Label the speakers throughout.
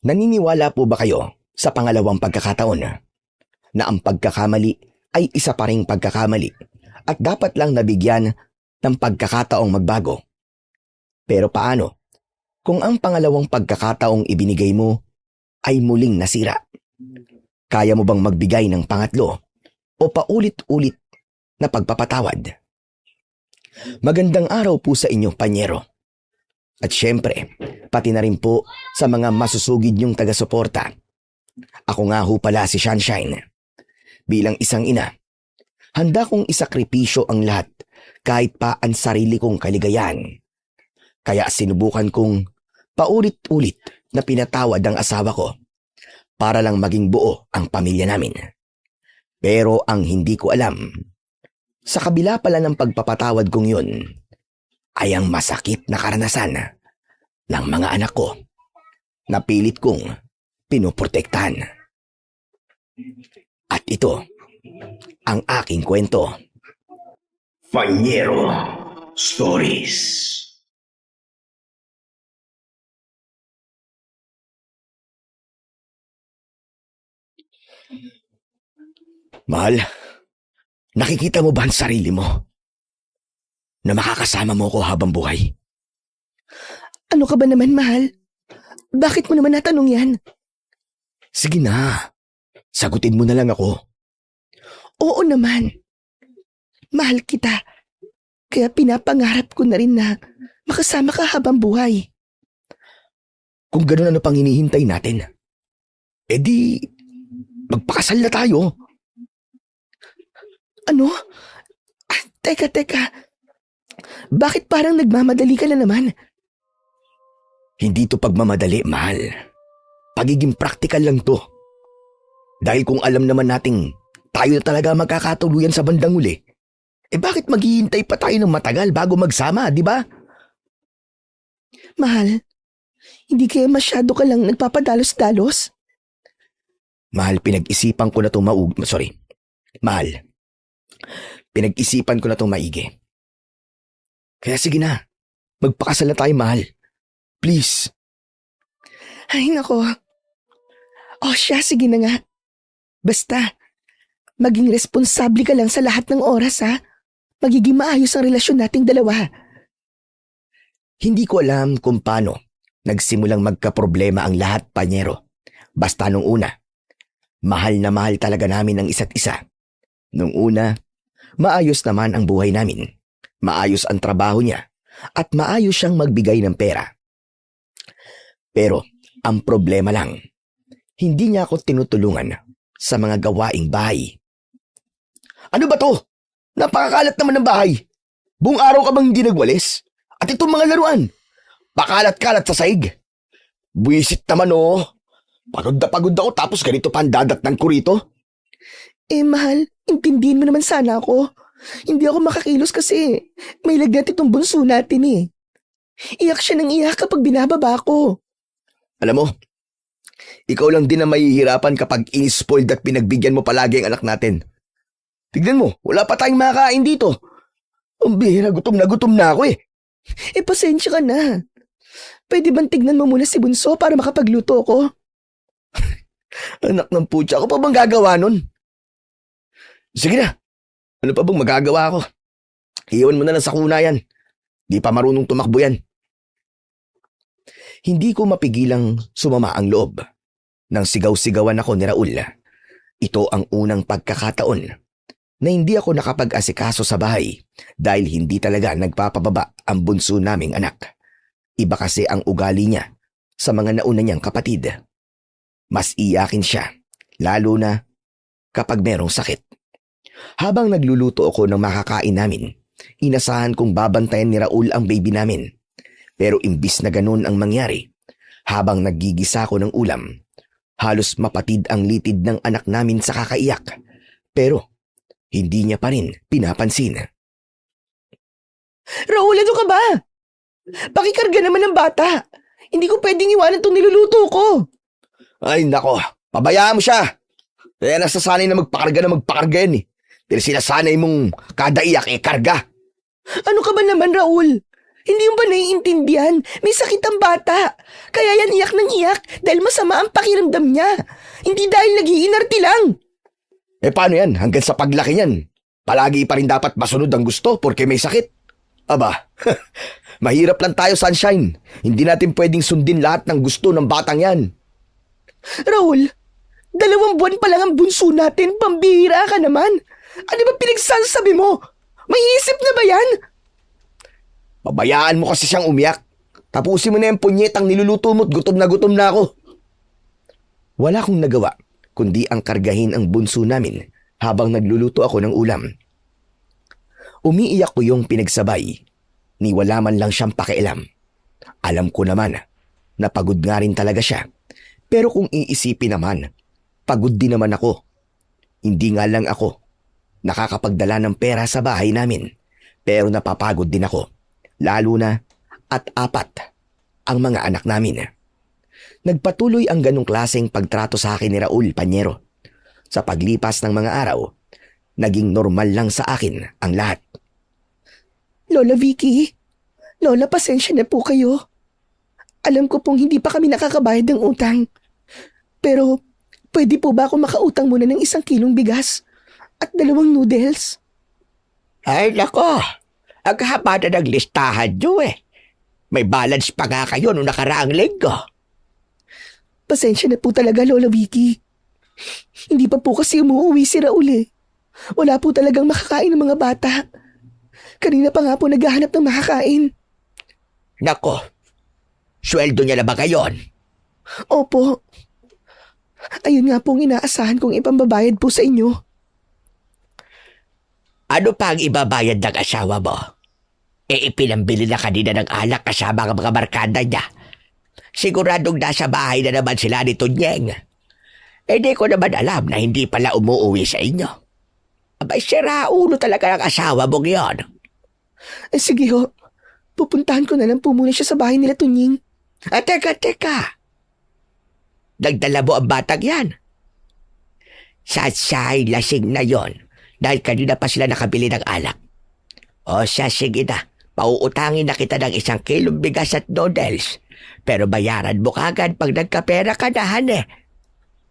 Speaker 1: Naniniwala po ba kayo sa pangalawang pagkakataon na ang pagkakamali ay isa pa ring pagkakamali at dapat lang nabigyan ng pagkakataong magbago? Pero paano kung ang pangalawang pagkakataong ibinigay mo ay muling nasira? Kaya mo bang magbigay ng pangatlo o paulit-ulit na pagpapatawad? Magandang araw po sa inyo, panyero. At syempre, pati na rin po sa mga masusugid niyong taga-suporta. Ako nga ho pala si Sunshine. Bilang isang ina, handa kong isakripisyo ang lahat kahit pa ang sarili kong kaligayahan. Kaya sinubukan kong paulit-ulit na pinatawad ang asawa ko para lang maging buo ang pamilya namin. Pero ang hindi ko alam, sa kabila pala ng pagpapatawad kong yun, ay ang masakit na karanasan ng mga anak ko na pilit kong pinoprotektahan. At ito ang aking kwento.
Speaker 2: Fanyero Stories.
Speaker 1: Mahal, nakikita mo ba ang sarili mo? Na makakasama mo ko habang buhay?
Speaker 3: Ano ka ba naman, mahal? Bakit mo naman natanong yan?
Speaker 1: Sige na, sagutin mo na lang ako.
Speaker 3: Oo naman. Mahal kita. Kaya pinapangarap ko na rin na makasama ka habang buhay.
Speaker 1: Kung gano'n, ano pang hinihintay natin? E di, magpakasal na tayo.
Speaker 3: Ano? Teka. Bakit parang nagmamadali ka na naman?
Speaker 1: Hindi to pagmamadali, mahal. Pagiging practical lang to. Dahil kung alam naman nating tayo na talaga magkakatuluyan sa bandang uli, bakit maghihintay pa tayo ng matagal bago magsama, di ba?
Speaker 3: Mahal, hindi kaya masyado ka lang nagpapadalos-dalos?
Speaker 1: Mahal, pinag-isipan ko na itong Mahal, pinag-isipan ko na itong maigi. Kaya sige na, magpakasal na tayo, mahal. Please.
Speaker 3: Ay, nako. Siya, sige na nga. Basta, maging responsable ka lang sa lahat ng oras, ha? Magiging maayos ang relasyon nating dalawa.
Speaker 1: Hindi ko alam kung paano nagsimulang magkaproblema ang lahat, panyero. Basta nung una, mahal na mahal talaga namin ang isa't isa. Nung una, maayos naman ang buhay namin. Maayos ang trabaho niya at maayos siyang magbigay ng pera. Pero ang problema lang, hindi niya ako tinutulungan sa mga gawaing bahay. Ano ba to? Napakakalat naman ng bahay. Buong araw ka bang hindi nagwalis? At itong mga laruan, pakalat-kalat sa saig. Buwisit naman oh. Pagod na pagod ako tapos ganito pa ang dadatnan ko rito.
Speaker 3: Mahal, intindihin mo naman sana ako. Hindi ako makakilos kasi may lagnat itong bunso natin eh. Iyak siya ng iyak kapag binababa ko.
Speaker 1: Alam mo, ikaw lang din ang mahihirapan kapag in-spoiled at pinagbigyan mo palagi ang anak natin. Tignan mo, wala pa tayong makakain dito. Ang bihira, gutom na ako eh.
Speaker 3: Pasensya ka na. Pwede bang tignan mo muna si bunso para makapagluto ko?
Speaker 1: Anak ng putya, ako pa bang gagawa nun? Sige na. Ano pa bang magagawa ko? Iwan mo na lang sa kuna yan. Di pa marunong tumakbo yan. Hindi ko mapigilang sumama ang loob. Nang sigaw-sigawan ako ni Raul. Ito ang unang pagkakataon na hindi ako nakapag-asikaso sa bahay dahil hindi talaga nagpapababa ang bunso naming anak. Iba kasi ang ugali niya sa mga nauna niyang kapatid. Mas iyakin siya, lalo na kapag merong sakit. Habang nagluluto ako ng makakain namin, inasahan kong babantayan ni Raul ang baby namin. Pero imbis na ganun ang mangyari, habang naggigisa ko ng ulam, halos mapatid ang litid ng anak namin sa kakaiyak. Pero hindi niya pa rin pinapansin.
Speaker 3: Raul, ano ka ba? Pakikarga naman ng bata. Hindi ko pwedeng iwanan itong niluluto ko.
Speaker 1: Ay nako, pabayaan mo siya. Kaya nasasanay na magpakarga yan eh. Pero sinasanay mong kada iyak karga.
Speaker 3: Ano ka ba naman, Raul? Hindi mo ba naiintindihan? May sakit ang bata. Kaya yan yan iyak ng iyak dahil masama ang pakiramdam niya. Hindi dahil nag-iinarte lang.
Speaker 1: Paano yan? Hanggang sa paglaki niyan, palagi pa rin dapat masunod ang gusto porque may sakit. Aba, mahirap lang tayo, Sunshine. Hindi natin pwedeng sundin lahat ng gusto ng batang yan.
Speaker 3: Raul, 2 buwan pa lang ang bunso natin, pambihira ka naman. Ano ba pinagsasabi mo? May isip na ba yan?
Speaker 1: Pabayaan mo kasi siyang umiyak. Tapusin mo na yung punyetang niluluto mo't gutom na ako. Wala akong nagawa, kundi ang kargahin ang bunso namin habang nagluluto ako ng ulam. Umiiyak ko yung pinagsabay, ni wala man lang siyang pakialam. Alam ko naman na pagod nga rin talaga siya. Pero kung iisipin naman, pagod din naman ako. Hindi nga lang ako nakakapagdala ng pera sa bahay namin, pero napapagod din ako. Lalo na at 4 ang mga anak namin. Nagpatuloy ang ganong klaseng pagtrato sa akin ni Raul Panyero. Sa paglipas ng mga araw, naging normal lang sa akin ang lahat.
Speaker 3: Lola Vicky, Lola, pasensya na po kayo. Alam ko pong hindi pa kami nakakabayad ng utang. Pero pwede po ba ako makautang muna ng 1 kilong bigas at 2 noodles?
Speaker 4: Ay, nako. Ang haba na ng listahan nyo eh. May balance pa nga kayo nung nakaraang linggo.
Speaker 3: Pasensya na po talaga, Lola Vicky. Hindi pa po kasi umuwi si Raul eh. Wala po talagang makakain ng mga bata. Kanina pa nga po naghahanap ng makakain.
Speaker 4: Nako, sweldo niya na ba ngayon?
Speaker 3: Opo. Ayun nga pong inaasahan kong ipambabayad po sa inyo.
Speaker 4: Ano pa ang ibabayad ng asawa mo? Ipinambili na kanina ng alak kasama ang mga barkada niya. Siguradong nasa bahay na naman sila ni Tunyeng. Di ko naman alam na hindi pala umuwi sa inyo. Abay, sira ulo talaga ang asawa mo ngayon.
Speaker 3: Sige ho, pupuntahan ko na lang po muna siya sa bahay nila Tunying.
Speaker 4: Teka. Nagdala mo ang batang yan. Sasay, lasing na yon. Dahil kanina pa sila nakabili ng alak. O siya, sige na. Pauutangin na kita ng 1 kilong bigas at noodles. Pero bayaran mo kagad pag nagkapera ka na, hane.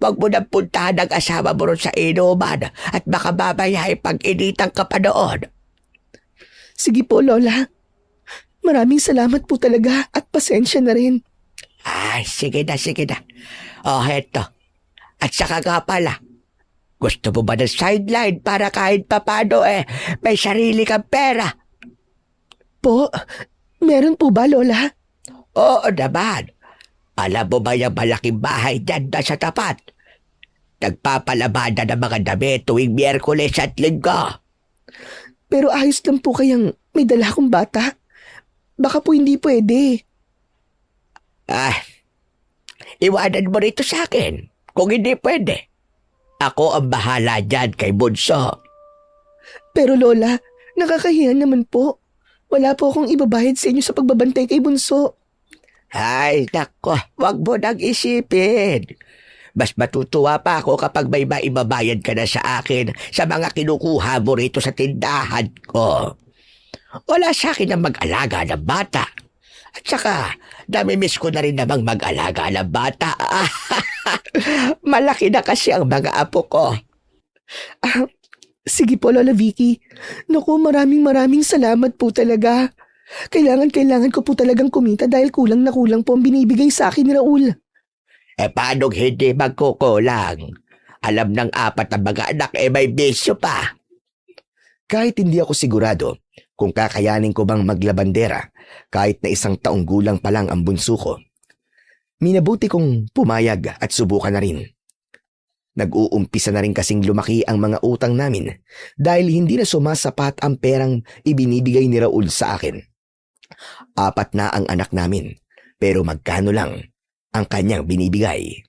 Speaker 4: Huwag mo nang puntahan ng asawa mo ron sa inuman at baka mamaya pag-initang ka pa doon.
Speaker 3: Sige po, Lola. Maraming salamat po talaga at pasensya na rin.
Speaker 4: Ay, sige na. O, heto. At saka nga pala, gusto mo ba ng sideline para kahit papano may sarili kang pera?
Speaker 3: Po, meron po ba, Lola?
Speaker 4: Oo naman. Alam mo ba yung malaking bahay dyan na sa tapat? Nagpapalaban na ng mga damit tuwing Miyerkules at Linggo.
Speaker 3: Pero ayos lang po kayang may dala akong bata. Baka po hindi pwede.
Speaker 4: Iwanan mo rito sa akin kung hindi pwede. Ako ang bahala dyan kay Bunso.
Speaker 3: Pero Lola, nakakahiya naman po. Wala po akong ibabayad sa inyo sa pagbabantay kay Bunso.
Speaker 4: Ay, nako, wag mo nang isipin. Mas matutuwa pa ako kapag may maibabayad ka na sa akin sa mga kinukuha mo rito sa tindahan ko. Wala sa akin ang mag-alaga ng bata. At saka, namimiss ko na rin namang mag-alaga ng bata. Malaki na kasi ang mga apo ko.
Speaker 3: Sige po, Lola Vicky. Naku, maraming salamat po talaga. Kailangan ko po talagang kumita dahil kulang na kulang po ang binibigay sa akin ni Raul.
Speaker 4: Paano hindi magkukulang? Alam ng 4 na mga anak may bisyo pa.
Speaker 1: Kahit hindi ako sigurado kung kakayanin ko bang maglabandera kahit na 1 taong gulang pa lang ang bunso ko, minabuti kong pumayag at subukan na rin. Nag-uumpisa na rin kasing lumaki ang mga utang namin dahil hindi na sumasapat ang perang ibinibigay ni Raul sa akin. 4 na ang anak namin, pero magkano lang ang kanyang binibigay.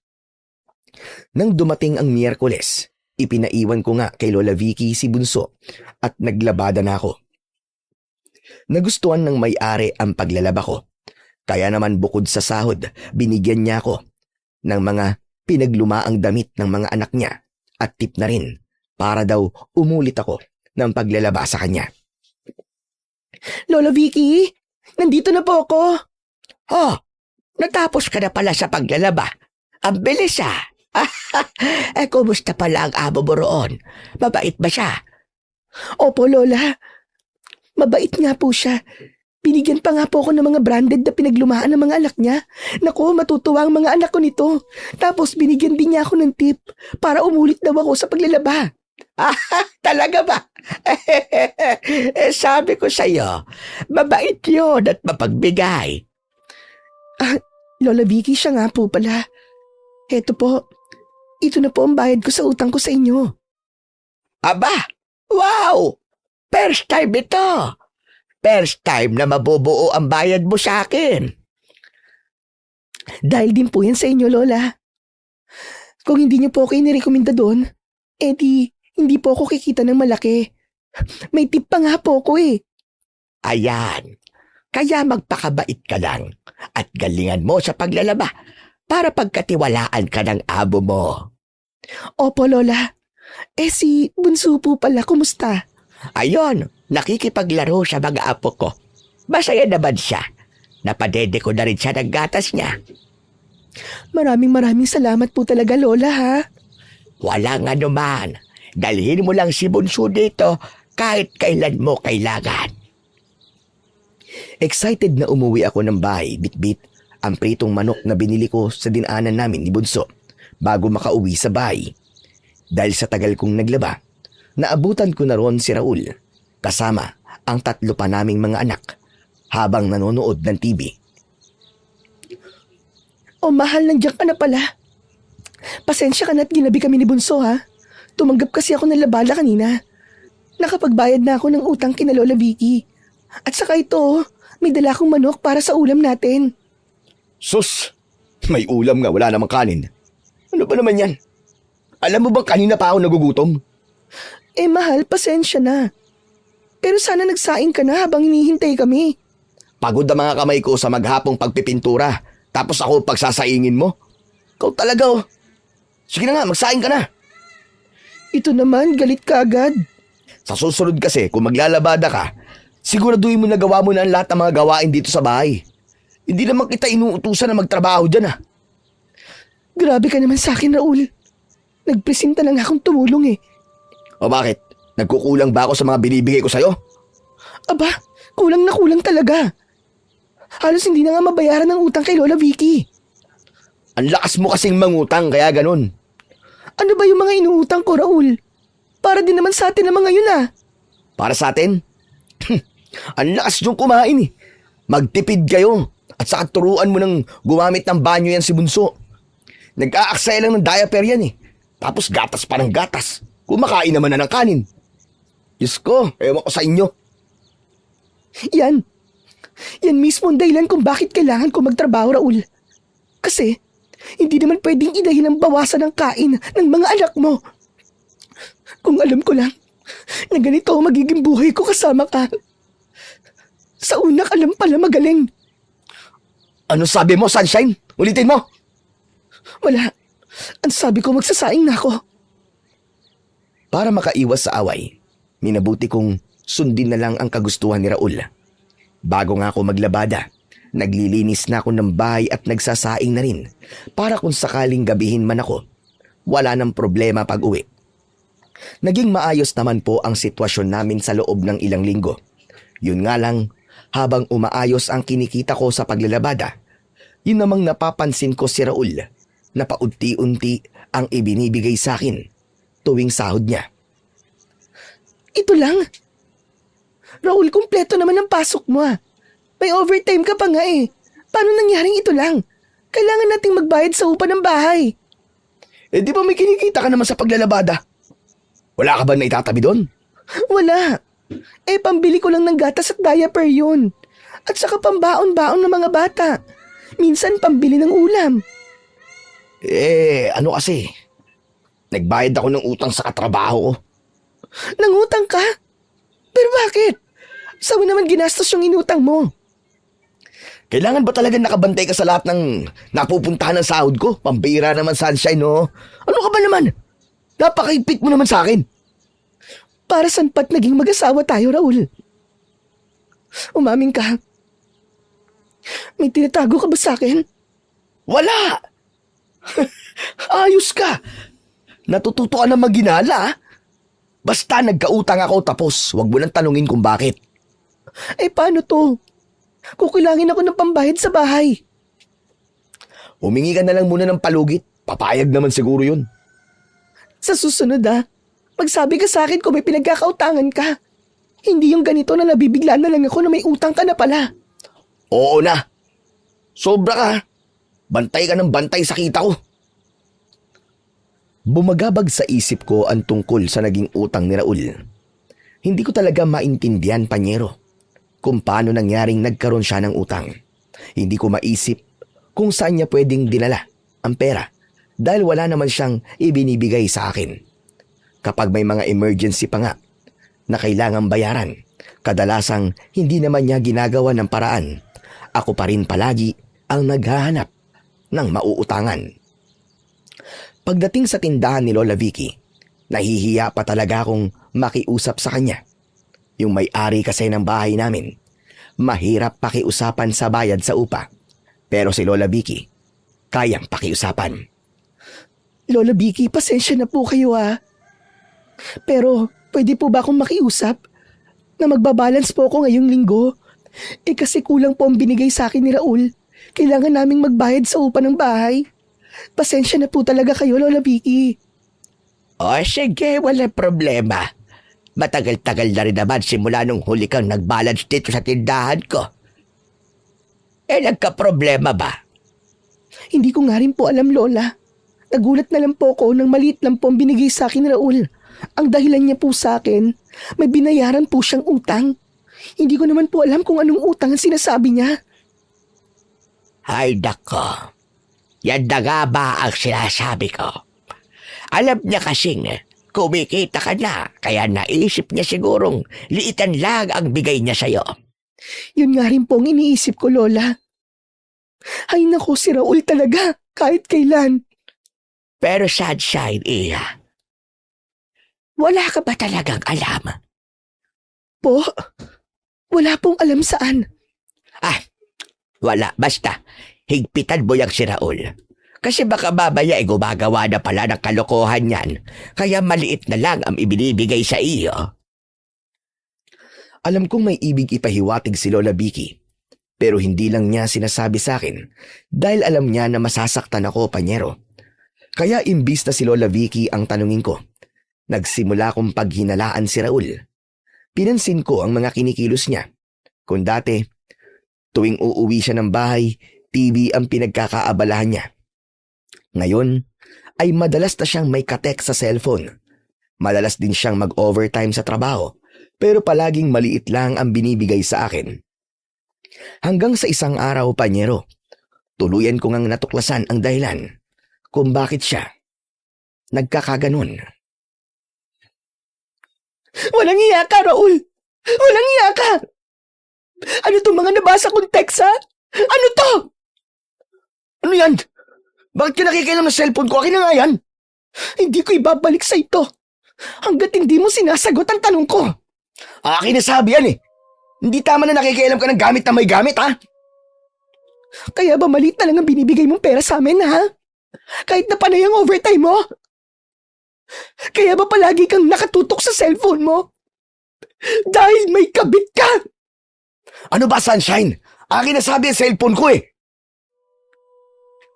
Speaker 1: Nang dumating ang Miyerkules, ipinaiwan ko nga kay Lola Vicky si Bunso at naglabada na ako. Nagustuhan ng may-ari ang paglalaba ko, kaya naman bukod sa sahod, binigyan niya ako ng mga pinaglumaang damit ng mga anak niya at tip na rin para daw umulit ako ng paglalaba sa kanya.
Speaker 3: Lola Vicky, nandito na po ako.
Speaker 4: natapos ka na pala sa paglalaba. Ang bilis ah. Kumusta pala ang amo mo roon? Mabait ba siya?
Speaker 3: Opo, Lola. Mabait nga po siya. Binigyan pa nga po ako ng mga branded na pinaglumaan ng mga anak niya. Naku, matutuwa ang mga anak ko nito. Tapos binigyan din niya ako ng tip para umulit daw ako sa paglalaba.
Speaker 4: Talaga ba? Sabi ko sa'yo, mabait yun at mapagbigay.
Speaker 3: Lola Vicky, siya nga po pala. Heto po, ito na po ang bayad ko sa utang ko sa inyo.
Speaker 4: Aba, wow! First time ito. First time na mabubuo ang bayad mo sa akin.
Speaker 3: Dahil din po yan sa inyo, Lola. Kung hindi niyo po ako inirekomenda doon, hindi po ako kikita ng malaki. May tip pa nga po ako eh.
Speaker 4: Ayan, kaya magpakabait ka lang at galingan mo sa paglalaba para pagkatiwalaan ka ng amo mo.
Speaker 3: Opo, Lola. Si Bunso po pala, kumusta?
Speaker 4: Ayon, nakikipaglaro sa mga apo ko. Masaya naman siya. Napadede ko na rin siya ng gatas niya.
Speaker 3: Maraming salamat po talaga, Lola, ha?
Speaker 4: Walang anuman. Dalhin mo lang si Bunso dito kahit kailan mo kailangan.
Speaker 1: Excited na umuwi ako ng bahay, bitbit ang pritong manok na binili ko sa dinaanan namin ni Bunso bago makauwi sa bahay. Dahil sa tagal kong naglaba, naabutan ko na ron si Raul kasama ang 3 pa naming mga anak habang nanonood ng TV.
Speaker 3: Oh, mahal, nandiyan ka na pala. Pasensya ka na at ginabi kami ni Bunso, ha? Tumanggap kasi ako ng labala kanina. Nakapagbayad na ako ng utang kina Lola Vicky. At saka ito, may dala akong manok para sa ulam natin.
Speaker 1: Sus! May ulam nga, wala namang kanin. Ano ba naman yan? Alam mo bang kanina pa ako nagugutom?
Speaker 3: Mahal, pasensya na. Pero sana nagsaing ka na habang hinihintay kami.
Speaker 1: Pagod na mga kamay ko sa maghapong pagpipintura, tapos ako pagsasaingin mo? Ikaw talaga oh. Sige na nga, magsaing ka na.
Speaker 3: Ito naman, galit ka agad.
Speaker 1: Sa susunod kasi, kung maglalabada ka, siguraduhin mo na gawa mo na ang lahat ng mga gawain dito sa bahay. Hindi naman kita inuutusan na magtrabaho dyan ah.
Speaker 3: Grabe ka naman sa akin, Raul. Nagpresenta lang akong tumulong eh.
Speaker 1: O bakit? Nagkukulang ba ako sa mga binibigay ko sa'yo?
Speaker 3: Aba, kulang na kulang talaga. Halos hindi na nga mabayaran ng utang kay Lola Vicky.
Speaker 1: Ang lakas mo kasing mangutang kaya ganun.
Speaker 3: Ano ba yung mga inuutang ko, Raul? Para din naman sa atin ang mga yun ah.
Speaker 1: Para sa atin? Ang lakas niyong kumain eh. Magtipid kayo at saka turuan mo ng gumamit ng banyo yan si Bunso. Nag-aaksaya lang ng diaper yan eh. Tapos gatas pa ng gatas. Kumakain naman na ng kanin. Diyos ko, ewan ko sa inyo.
Speaker 3: Yan mismo ang dahilan kung bakit kailangan ko magtrabaho, Raul. Kasi, hindi naman pwedeng inahin ang bawasan ng kain ng mga anak mo. Kung alam ko lang na ganito ang magiging buhay ko kasama ka. Sa una ka lang pala magaling.
Speaker 1: Ano sabi mo, Sunshine? Ulitin mo.
Speaker 3: Wala. Ang sabi ko, magsasaing na ako.
Speaker 1: Para makaiwas sa away, minabuti kong sundin na lang ang kagustuhan ni Raul. Bago nga ako maglabada, naglilinis na ako ng bahay at nagsasaing na rin para kung sakaling gabihin man ako, wala nang problema pag uwi. Naging maayos naman po ang sitwasyon namin sa loob ng ilang linggo. Yun nga lang, habang umaayos ang kinikita ko sa paglalabada, yun namang napapansin ko si Raul na paunti-unti ang ibinibigay sa akin tuwing sahod niya.
Speaker 3: Ito lang. Raul, kumpleto naman ang pasok mo ah. May overtime ka pa nga eh. Paano nangyaring ito lang? Kailangan nating magbayad sa upa ng bahay.
Speaker 1: Di ba may kinikita ka naman sa paglalabada? Wala ka ba na itatabi doon?
Speaker 3: Wala. Pambili ko lang ng gatas at diaper yun. At saka pambaon-baon ng mga bata. Minsan pambili ng ulam.
Speaker 1: Ano kasi? Nagbayad ako ng utang sa katrabaho ko.
Speaker 3: Nangutang ka? Pero bakit? Saan naman ginastos yung inutang mo?
Speaker 1: Kailangan ba talaga nakabantay ka sa lahat ng napupuntahan ng sahod ko? Pambira naman, Sunshine, no? Ano ka ba naman? Napakaipit mo naman sa akin.
Speaker 3: Para saan pa't naging mag-asawa tayo, Raul? Umamin ka. May tinatago ka ba sa akin?
Speaker 1: Wala! Ayos ka! Natututo ka na maghinala, ah. Basta nagkautang ako tapos wag mo nang tanungin kung bakit.
Speaker 3: Paano to? Kukulangin ako ng pambayad sa bahay.
Speaker 1: Humingi ka na lang muna ng palugit. Papayag naman siguro yun.
Speaker 3: Sa susunod magsabi ka sa akin kung may pinagkakautangan ka. Hindi yung ganito na nabibigla na lang ako na may utang ka na pala.
Speaker 1: Oo na. Sobra ka. Bantay ka ng bantay sa kita ko. Bumagabag sa isip ko ang tungkol sa naging utang ni Raul. Hindi ko talaga maintindihan, Panyero, kung paano nangyaring nagkaroon siya ng utang. Hindi ko maisip kung saan niya pwedeng dinala ang pera dahil wala naman siyang ibinibigay sa akin. Kapag may mga emergency pa nga na kailangang bayaran, kadalasang hindi naman niya ginagawa ng paraan. Ako pa rin palagi ang naghahanap ng mauutangan. Pagdating sa tindahan ni Lola Vicky, nahihiya pa talaga akong makiusap sa kanya. Yung may-ari kasi ng bahay namin, mahirap pakiusapan sa bayad sa upa. Pero si Lola Vicky, kayang pakiusapan.
Speaker 3: Lola Vicky, pasensya na po kayo Pero pwede po ba akong makiusap na magbabalance po ako ngayong linggo? Kasi kulang po ang binigay sa akin ni Raul. Kailangan naming magbayad sa upa ng bahay. Pasensya na po talaga kayo, Lola Vicky.
Speaker 4: O sige, wala problema. Matagal-tagal na rin naman simula nung huli kang nag-balance dito sa tindahan ko. Nagka-problema ba?
Speaker 3: Hindi ko nga rin po alam, Lola. Nagulat na lang po ako nang maliit lang po ang binigay sa akin ni Raul. Ang dahilan niya po sa akin, may binayaran po siyang utang. Hindi ko naman po alam kung anong utang ang sinasabi niya.
Speaker 4: Ay nako, yan na nga ba ang sinasabi ko? Alam niya kasing kumikita ka na, kaya naisip niya sigurong liitan lang ang bigay niya sa'yo.
Speaker 3: Yun nga rin po ang iniisip ko, Lola. Ay nako, si Raul talaga, kahit kailan.
Speaker 4: Pero Sunshine, wala ka ba talagang alam?
Speaker 3: Po? Wala pong alam saan.
Speaker 4: Wala, basta higpitan mo yung si Raul. Kasi baka babaya gumagawa na pala ng kalokohan yan, kaya maliit na lang ang ibinibigay sa iyo.
Speaker 1: Alam kong may ibig ipahiwatig si Lola Vicky, pero hindi lang niya sinasabi sa akin dahil alam niya na masasaktan ako, Panyero. Kaya imbis na si Lola Vicky ang tanungin ko, nagsimula kong paghinalaan si Raul. Pinansin ko ang mga kinikilos niya. Kung dati, tuwing uuwi siya ng bahay, TV ang pinagkakaabalahan niya. Ngayon, ay madalas na siyang may katek sa cellphone. Madalas din siyang mag-overtime sa trabaho, pero palaging maliit lang ang binibigay sa akin. Hanggang sa isang araw, Panyero, tuluyan ko ngang natuklasan ang dahilan kung bakit siya nagkakaganon.
Speaker 3: Walang iya ka, Raul! Walang iya ka! Ano itong mga nabasa kong text, ha? Ano to?
Speaker 1: Ano yan? Bakit ka nakikialam ng cellphone ko? Akin na nga yan.
Speaker 3: Hindi ko ibabalik sa ito hanggat hindi mo sinasagot ang tanong ko.
Speaker 1: Akin na sabi yan Hindi tama na nakikialam ka ng gamit na may gamit, ha?
Speaker 3: Kaya ba maliit na lang ang binibigay mong pera sa amin, ha? Kahit na panay ang overtime mo? Kaya ba palagi kang nakatutok sa cellphone mo? Dahil may kabit ka?
Speaker 1: Ano ba, Sunshine? Akin na sabi ang cellphone ko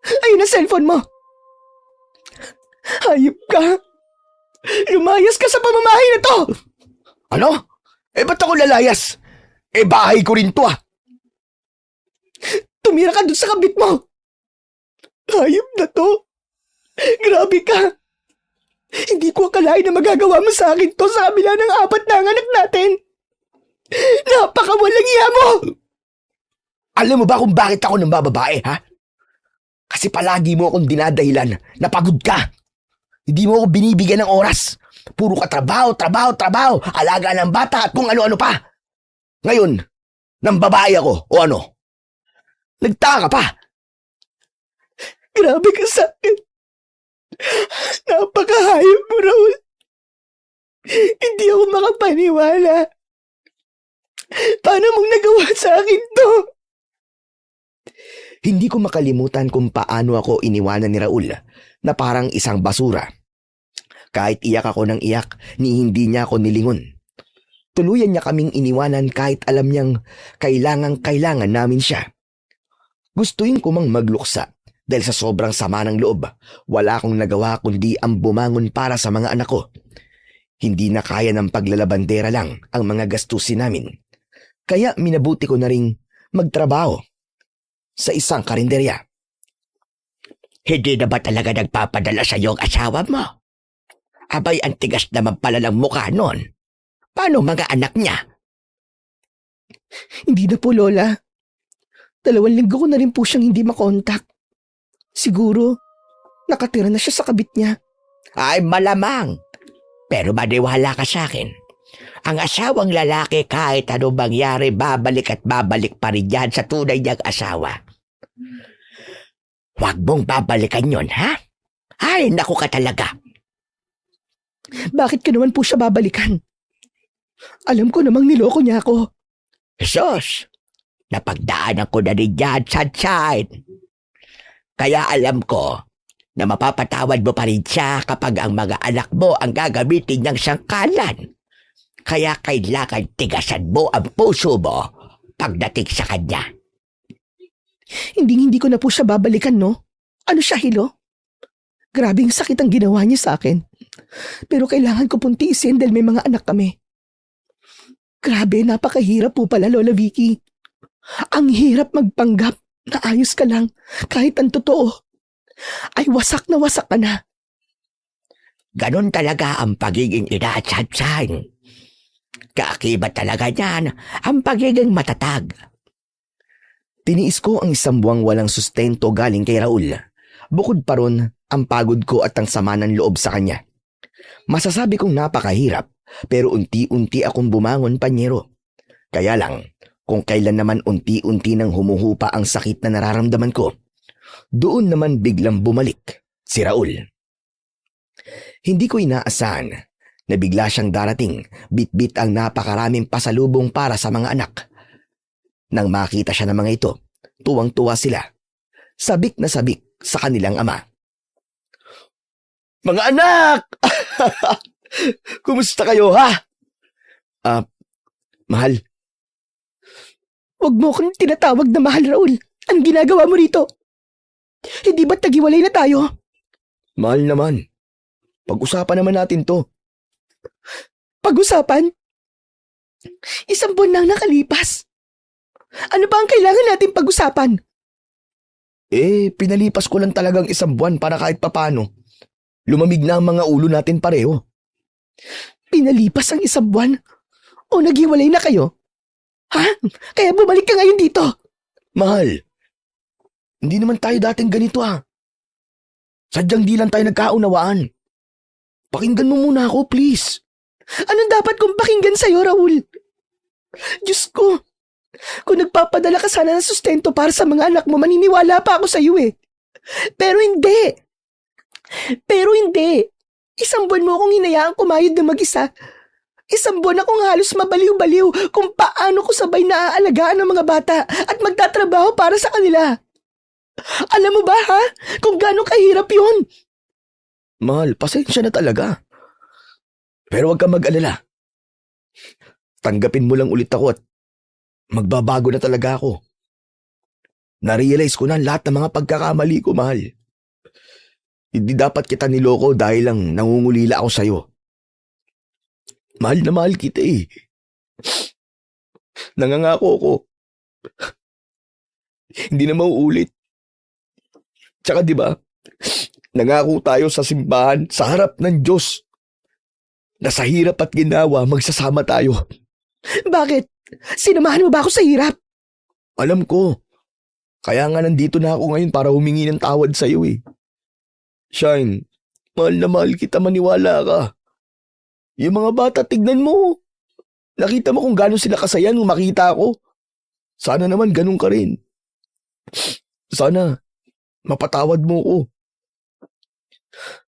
Speaker 3: Ayun ang cellphone mo. Hayop ka. Lumayas ka sa pamamahay na to.
Speaker 1: Ano? Ba't ako lalayas? Bahay ko rin to,
Speaker 3: Tumira ka dun sa kabit mo. Hayop na to. Grabe ka. Hindi ko akalain na magagawa mo sa akin to sa kabila ng 4 na anak natin. Napakawalang iya mo.
Speaker 1: Alam mo ba kung bakit ako nambababae, ha? Kasi palagi mo akong dinadahilan na pagod ka. Hindi mo ako binibigyan ng oras. Puro ka trabaho, trabaho, trabaho, alaga ng bata at kung ano-ano pa. Ngayon, nambabae ako o ano? Nagtaka ka pa.
Speaker 3: Grabe ka sa akin. Napakahayop mo, Raul. Hindi ako makapaniwala. Paano mong nagawa sa akin to?
Speaker 1: Hindi ko makalimutan kung paano ako iniwanan ni Raul na parang isang basura. Kahit iyak ako ng iyak, ni hindi niya ako nilingon. Tuluyan niya kaming iniwanan kahit alam niyang kailangan namin siya. Gustuin ko mang magluksa dahil sa sobrang sama ng loob, wala akong nagawa kundi ang bumangon para sa mga anak ko. Hindi na kaya ng paglalabandera lang ang mga gastusin namin. Kaya minabuti ko na ring magtrabaho sa isang karinderya.
Speaker 4: Hindi na ba talaga nagpapadala sa iyo ang asawa mo? Abay, ang tigas naman pala ng mukha nun. Paano mga anak niya?
Speaker 3: Hindi na po, Lola. 2 linggo ko na rin po siyang hindi makontak. Siguro, nakatira na siya sa kabit niya.
Speaker 4: Ay, malamang. Pero maniwala ka sa akin. Ang asawang lalaki kahit ano mangyari, babalik at babalik pa rin yan sa tunay niyang asawa. Huwag mong babalikan yon, ha? Ay, naku ka talaga.
Speaker 3: Bakit ka naman po siya babalikan? Alam ko namang niloko niya ako.
Speaker 4: Sus, napagdaanan ko na rin yan, sunshine. Kaya alam ko na mapapatawad mo pa rin siya kapag ang mga anak mo ang gagamitin ng sangkalan. Kaya kailangan tigasan mo ang puso mo pagdating sa kanya.
Speaker 3: Hindi ko na po siya babalikan, no? Ano siya, Hilo? Grabing sakit ang ginawa niya sa akin. Pero kailangan ko pong tiisin dahil may mga anak kami. Grabe, napakahirap po pala, Lola Vicky. Ang hirap magpanggap na ayos ka lang kahit ang totoo ay wasak ka na.
Speaker 4: Ganon talaga ang pagiging ina at sunshine. Kaakibat talaga niyan ang pagiging matatag.
Speaker 1: Tiniis ko ang 1 buwang walang sustento galing kay Raul. Bukod pa ron, ang pagod ko at ang sama ng loob sa kanya. Masasabi kong napakahirap, pero unti-unti akong bumangon, panyero. Kaya lang, kung kailan naman unti-unti nang humuhupa ang sakit na nararamdaman ko, doon naman biglang bumalik si Raul. Hindi ko inaasahan na bigla siyang darating, bit-bit ang napakaraming pasalubong para sa mga anak. Nang makita siya ng mga ito, tuwang-tuwa sila. Sabik na sabik sa kanilang ama. Mga anak! Kumusta kayo, ha? Mahal.
Speaker 3: Huwag mo akong tinatawag na mahal, Raul. Anong ginagawa mo rito? Hindi ba't naghiwalay na tayo?
Speaker 1: Mahal naman. Pag-usapan naman natin to.
Speaker 3: Pag-usapan? 1 buwan nang nakalipas. Ano ba ang kailangan natin pag-usapan?
Speaker 1: Pinalipas ko lang talagang 1 buwan para kahit papano. Lumamig na ang mga ulo natin pareho.
Speaker 3: Pinalipas ang 1 buwan? O naghiwalay na kayo? Ha? Kaya bumalik ka ngayon dito?
Speaker 1: Mahal, hindi naman tayo dating ganito, ha. Sadyang di lang tayo nagkaunawaan. Pakinggan mo muna ako, please.
Speaker 3: Anong dapat kong pakinggan sa'yo, Raul? Diyos ko, kung nagpapadala ka sana ng sustento para sa mga anak mo, maniniwala pa ako sa'yo eh. Pero hindi. 1 buwan mo akong hinayaang kumayod na mag-isa. 1 buwan akong halos mabaliw-baliw kung paano ko sabay naaalagaan ang mga bata at magtatrabaho para sa kanila. Alam mo ba, ha? Kung gaano kahirap yun.
Speaker 1: Mahal, pasensya na talaga. Pero huwag kang mag-alala. Tanggapin mo lang ulit ako at magbabago na talaga ako. Na-realize ko na lahat ng mga pagkakamali ko, mahal. Hindi dapat kita niloko dahil lang nangungulila ako sa'yo. Mahal na mahal kita eh. Nangangako ko. Hindi na mauulit. Tsaka diba, nangako tayo sa simbahan sa harap ng Diyos na sa hirap at ginawa magsasama tayo.
Speaker 3: Bakit? Sinamahan mo ba ako sa hirap?
Speaker 1: Alam ko. Kaya nga nandito na ako ngayon para humingi ng tawad sa'yo eh. Shine, mahal na mahal kita, maniwala ka. Yung mga bata, tignan mo. Nakita mo kung gano'n sila kasaya nung makita ako. Sana naman ganun ka rin. Sana mapatawad mo ko.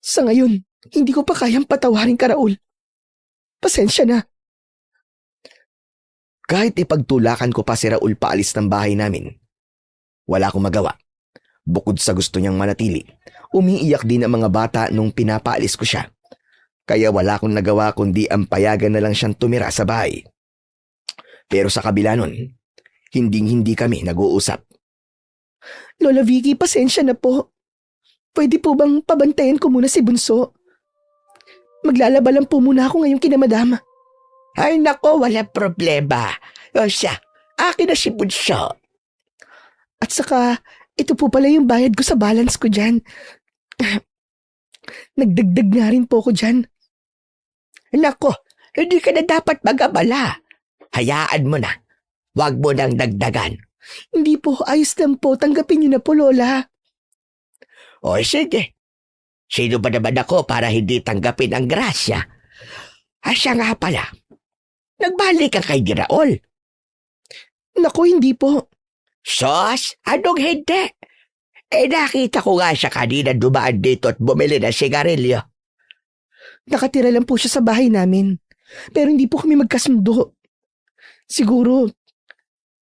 Speaker 3: Sa ngayon, hindi ko pa kayang patawarin ka, Raul. Pasensya na.
Speaker 1: Kahit ipagtulakan ko pa si Raul paalis ng bahay namin, wala akong magawa. Bukod sa gusto niyang manatili, umiiyak din ang mga bata nung pinapaalis ko siya. Kaya wala akong nagawa kundi ang payagan na lang siyang tumira sa bahay. Pero sa kabila nun, hindi kami nag-uusap.
Speaker 3: Lola Vicky, pasensya na po. Pwede po bang pabantayan ko muna si Bunso? Maglalaba lang po muna ako ngayong kina Madam.
Speaker 4: Ay nako, wala problema. O siya, akin na si Bunso.
Speaker 3: At saka, ito po pala yung bayad ko sa balance ko dyan. Nagdagdag nga rin po ko dyan.
Speaker 4: Nako, hindi ka na dapat mag-abala. Hayaan mo na. Huwag mo nang dagdagan.
Speaker 3: Hindi po, ayos lang po. Tanggapin niyo na po, Lola.
Speaker 4: O sige. Sino ba naman ako para hindi tanggapin ang grasya? Siya nga pala. Nagbalik ka kay Diraol.
Speaker 3: Naku, hindi po.
Speaker 4: Sos, anong hindi? Nakita ko nga siya kanina dumaan dito at bumili ng sigarilyo.
Speaker 3: Nakatira lang po siya sa bahay namin. Pero hindi po kami magkasundo. Siguro,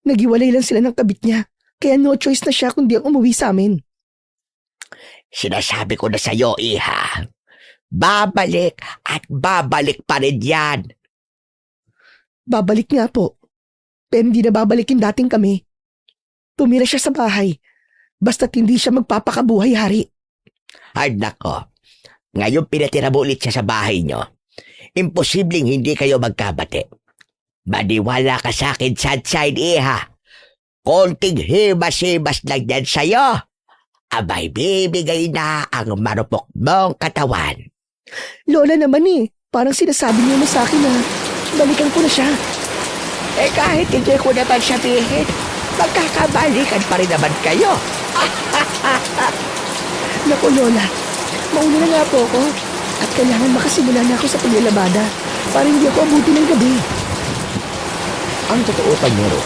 Speaker 3: naghiwalay lang sila ng kabit niya. Kaya no choice na siya kundi ang umuwi sa amin.
Speaker 4: Sinasabi ko na sa'yo, iha. Babalik at babalik pa rin yan.
Speaker 3: Babalik nga po. Pero hindi na babalik yung dating kami. Tumira siya sa bahay. Basta't hindi siya magpapakabuhay-hari.
Speaker 4: Ay nako, ngayon pinatira mo ulit siya sa bahay nyo. Imposibleng hindi kayo magkabati. Maniwala ka sa akin, Sunshine, iha. Konting himas-himas lang yan sa'yo. Abay bibigay na ang marupok mong katawan.
Speaker 3: Lola naman parang sinasabi niyo na sa akin na balikan ko na siya.
Speaker 4: Kahit hindi ko naman sabihin, magkakabalikan pa rin naman kayo.
Speaker 3: Naku, Lola, mauna na nga po ako at kailangan makasimula na ako sa paglalabada para hindi ako abuti ng gabi.
Speaker 1: Ang totoo, Panyero,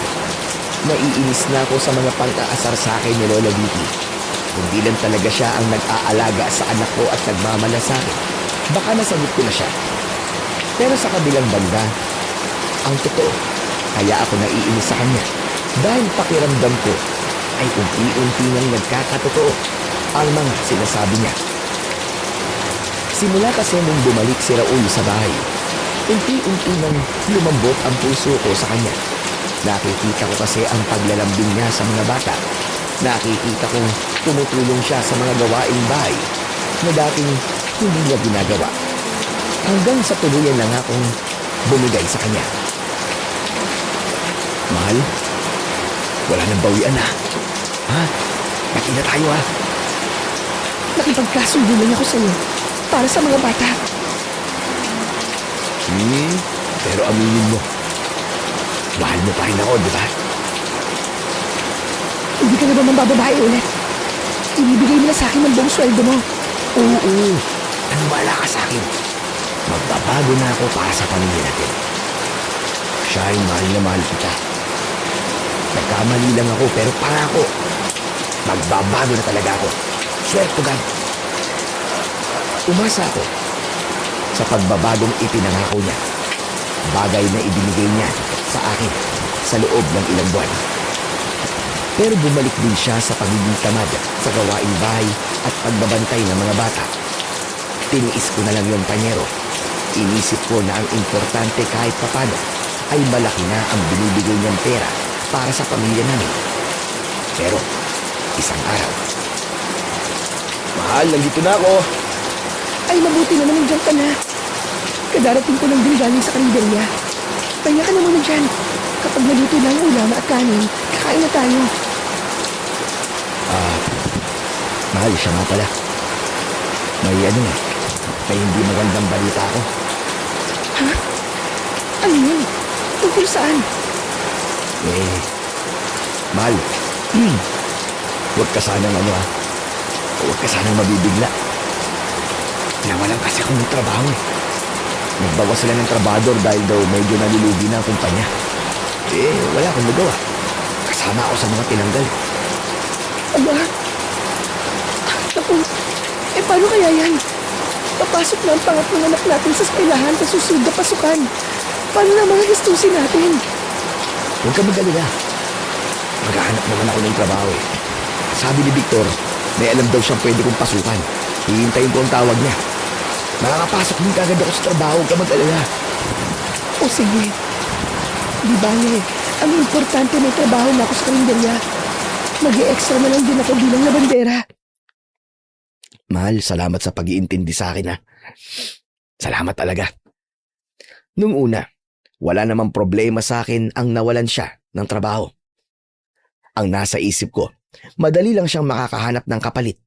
Speaker 1: naiinis na ako sa mga pang-aasar sa akin ni Lola Vicky. Hindi lang talaga siya ang nag-aalaga sa anak ko at nagmamalasakit. Baka nasagot ko na siya. Pero sa kabilang banda, ang totoo, kaya ako naiinis sa kanya dahil pakiramdam ko ay unti-unti nang nagkakatotoo ang mga sinasabi niya. Simula kasi nung bumalik si Raul sa bahay, unti-unti nang lumambot ang puso ko sa kanya. Nakikita ko kasi ang paglalambing niya sa mga bata. Nakikita kong tumutulong siya sa mga gawaing bahay na dating hindi niya ginagawa. Hanggang sa tuluyan na nga akong bumigay sa kanya. Mahal, wala nang bawian na. Ha? Pati na tayo ha.
Speaker 3: Nakipagkasundo lang ako sa'yo para sa mga bata.
Speaker 1: Pero aminin mo, mahal mo pa rin ako, di ba?
Speaker 3: Hindi ka na ba mambababae ulit? Ibibigay mo na sa akin ang buong sweldo mo.
Speaker 1: Oo, ano wala ka sa akin? Magbabago na ako para sa pamilya natin. Shine, mahal na mahal kita. Nagkamali lang ako pero pangako, magbabago na talaga ako. Swerte ka. Umasa ako sa pagbabagong ipinangako niya. Bagay na ibinigay niya sa akin sa loob ng ilang buwan. Pero bumalik din siya sa pagiging tamad sa gawaing bahay at pagbabantay ng mga bata. Tiniis ko na lang yung Panyero. Inisip ko na ang importante kahit papano ay malaki na ang binibigay niyang pera para sa pamilya namin. Pero isang araw, mahal, nandito na ako.
Speaker 3: Ay, mabuti naman nandiyan ka na. Kadarating ko lang din galing sa karinderya. Kaya ka na muna dyan. Kapag naluto na ang ulam at kanin, kakain na tayo.
Speaker 1: Mahal, siya nga pala. May hindi magandang balita ako.
Speaker 3: Ha? Ano yun? Tungkol saan?
Speaker 1: Mahal, huwag ka sanang huwag ka sanang mabibigla. Nawalan kasi akong ng trabaho Nagbawas sila ng trabador dahil daw medyo nalulugi na ang kumpanya. Wala akong nagawa. Kasama ako sa mga tinanggal.
Speaker 3: Aba? Naku, paano kaya yan? Papasok na ang pangatlong anak natin sa eskwelahan sa susunod na pasukan. Paano na mga gastusin natin?
Speaker 1: Huwag ka mag-alala. Maghahanap naman ako ng trabaho Sabi ni Victor, May alam daw siyang pwede kong pasukan. Hihintayin ko ang tawag niya. Makakapasok din kagad ako sa trabaho, huwag ka mag-alala.
Speaker 3: O sige. Di bale, ang importante may trabaho na ako sa karinderya. Mag-i-extra na lang din ako bilang labandera.
Speaker 1: Mahal, salamat sa pag-iintindi sa akin, ha. Salamat talaga. Nung una, wala namang problema sa akin ang nawalan siya ng trabaho. Ang nasa isip ko, madali lang siyang makakahanap ng kapalit,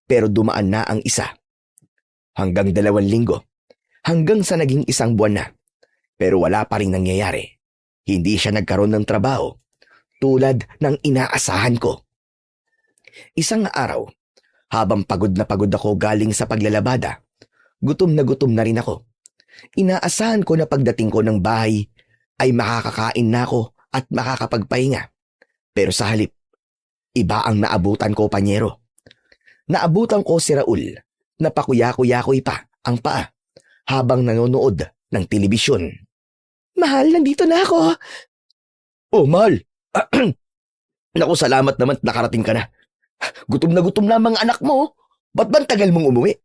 Speaker 1: pero dumaan na ang isa. Hanggang 2 linggo, hanggang sa naging 1 buwan na, pero wala pa rin nangyayari. Hindi siya nagkaroon ng trabaho, tulad ng inaasahan ko. Isang araw, habang pagod na pagod ako galing sa paglalabada, gutom na rin ako. Inaasahan ko na pagdating ko ng bahay ay makakakain na ako at makakapagpahinga. Pero sa halip, iba ang naabutan ko, panyero. Naabutan ko si Raul na pakuya-kuya-kuy pa ang paa habang nanonood ng telebisyon.
Speaker 3: Mahal, nandito na ako.
Speaker 1: Oh, mahal! Naku, salamat naman at nakarating ka na. Gutom na ang mga anak mo. Ba't ba ang tagal mong umuwi?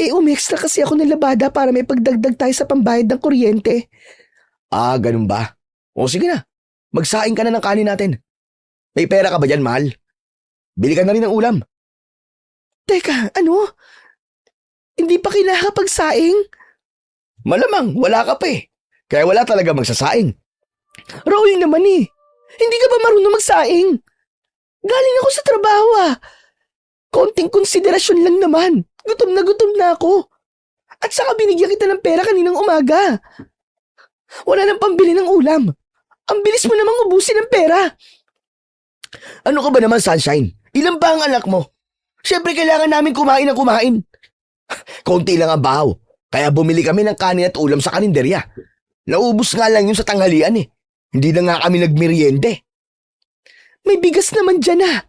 Speaker 3: Umextra kasi ako ng labada para may pagdagdag tayo sa pambayad ng kuryente.
Speaker 1: Ah, ganun ba? O sige na, magsaing ka na ng kanin natin. May pera ka ba dyan, mahal? Bili ka na rin ng ulam.
Speaker 3: Teka, ano? Hindi pa kinakapagsaing?
Speaker 1: Malamang, wala ka pa eh. Kaya wala talaga magsasaing.
Speaker 3: Raul naman eh. Hindi ka ba marunong magsaing? Galing ako sa trabaho ah. Konting konsiderasyon lang naman. Gutom na ako. At saka binigyan kita ng pera kaninang umaga. Wala nang pambili ng ulam. Ang bilis mo namang ubusin ng pera.
Speaker 1: Ano ka ba naman, Sunshine? Ilan ba ang anak mo? Siyempre kailangan namin kumain ng kumain. Konti lang ang bahaw. Kaya bumili kami ng kanin at ulam sa karinderya. Naubos nga lang yun sa tanghalian eh. Hindi na nga kami nagmeriende.
Speaker 3: May bigas naman dyan ah.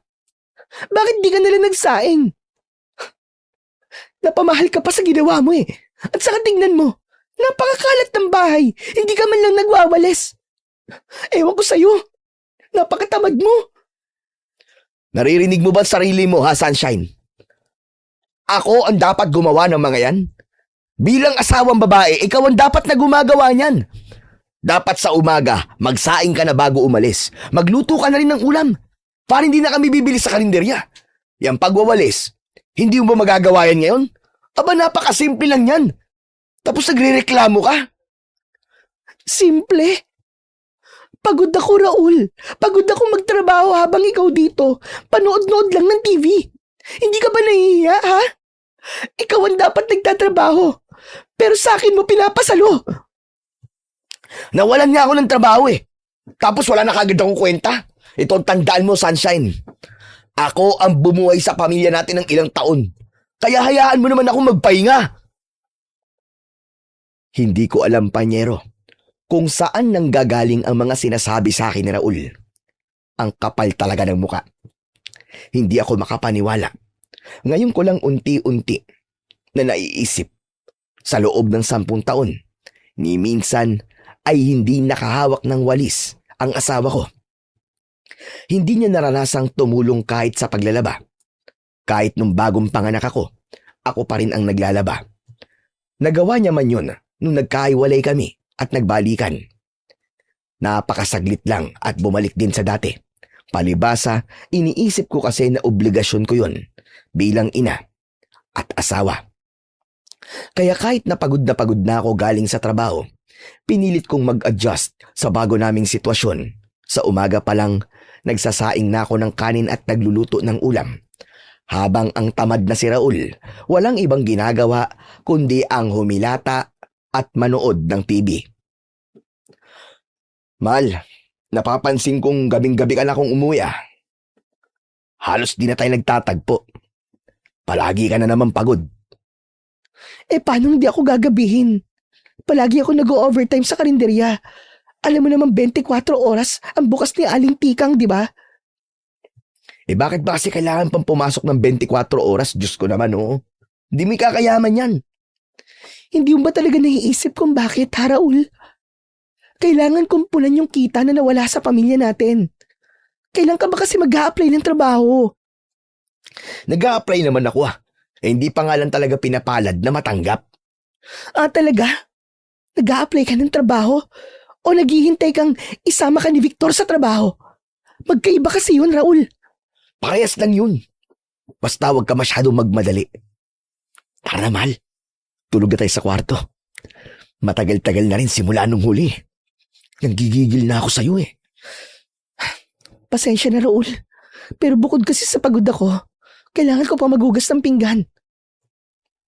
Speaker 3: Bakit di ka nalang nagsaing? Napamahal ka pa sa ginawa mo eh. At saka tingnan mo, napakakalat ng bahay. Hindi ka man lang nagwawalis. Ewan ko sa'yo. Napakatamad mo.
Speaker 1: Naririnig mo ba sarili mo, ha, Sunshine? Ako ang dapat gumawa ng mga yan? Bilang asawang babae, ikaw ang dapat na gumagawa niyan. Dapat sa umaga, magsaing ka na bago umalis. Magluto ka na rin ng ulam. Para hindi na kami bibili sa karinderya. Yang pagwawalis, hindi mo ba magagawa yan ngayon? Aba, napakasimple lang yan. Tapos nagre-reklamo ka.
Speaker 3: Simple? Pagod ako, Raul. Pagod ako magtrabaho habang ikaw dito. Panood-nood lang ng TV. Hindi ka ba nahihiya, ha? Ikaw ang dapat nagtatrabaho. Pero sa akin mo pinapasalo.
Speaker 1: Nawalan nga ako ng trabaho eh. Tapos wala na kagad akong kwenta. Ito ang tandaan mo, Sunshine. Ako ang bumuhay sa pamilya natin ng ilang taon. Kaya hayaan mo naman ako magpahinga. Hindi ko alam, panyero, kung saan nanggagaling ang mga sinasabi sa akin ni Raul. Ang kapal talaga ng muka. Hindi ako makapaniwala. Ngayon ko lang unti-unti na naiisip sa loob ng 10 taon, ni minsan ay hindi nakahawak ng walis ang asawa ko. Hindi niya naranasang tumulong kahit sa paglalaba. Kahit nung bagong panganak ako pa rin ang naglalaba. Nagawa niya man yun nung nagkahiwalay kami at nagbalikan. Napakasaglit lang at bumalik din sa dati. Palibasa, iniisip ko kasi na obligasyon ko yun bilang ina at asawa. Kaya kahit na pagod na ako galing sa trabaho, pinilit kong mag-adjust sa bago naming sitwasyon. Sa umaga pa lang, nagsasaing na ako ng kanin at nagluluto ng ulam. Habang ang tamad na si Raul, walang ibang ginagawa kundi ang humilata at manood ng TV. Mahal, napapansin kong gabing-gabi ka na kong umuwi ah. Halos di na tayo nagtatagpo. Palagi ka na naman pagod.
Speaker 3: Paano hindi ako gagabihin? Palagi ako nag-overtime sa karinderya. Alam mo naman 24 oras ang bukas ni Aling Tikang, di ba?
Speaker 1: Bakit ba kasi kailangan pang pumasok ng 24 oras? Diyos ko naman, oh. Hindi mo kakayaman yan.
Speaker 3: Hindi mo ba talaga naiisip kung bakit, ha, Raul? Kailangan kumpulan yung kita na nawala sa pamilya natin. Kailan ka ba kasi mag-a-apply ng trabaho?
Speaker 1: Nag-a-apply naman ako hindi pa nga lang talaga pinapalad na matanggap.
Speaker 3: Ah, talaga? Nag-a-apply ka ng trabaho? O naghihintay kang isama ka ni Victor sa trabaho? Magkaiba kasi yun, Raul.
Speaker 1: Parehas lang yun. Basta huwag ka masyadong magmadali. Tara, mahal. Tulog na tayo sa kwarto. Matagal-tagal na rin simula nung huli. Nanggigigil na ako sa'yo
Speaker 3: Pasensya na, Raul. Pero bukod kasi sa pagod ako, kailangan ko pa maghugas ng pinggan.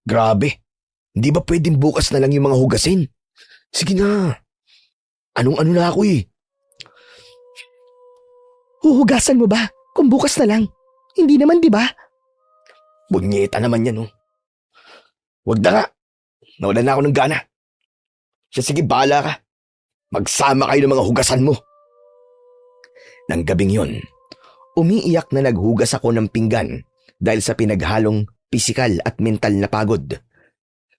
Speaker 1: Grabe. Hindi ba pwedeng bukas na lang yung mga hugasin? Sige na. Anong-ano na ako
Speaker 3: Huhugasan mo ba kung bukas na lang? Hindi naman, di ba?
Speaker 1: Bunyeta naman yan, Huwag na nga. Nawalan na ako ng gana. Sige, bahala ka. Magsama kayo ng mga hugasan mo. Nang gabing yon, umiiyak na naghugas ako ng pinggan dahil sa pinaghalong pisikal at mental na pagod.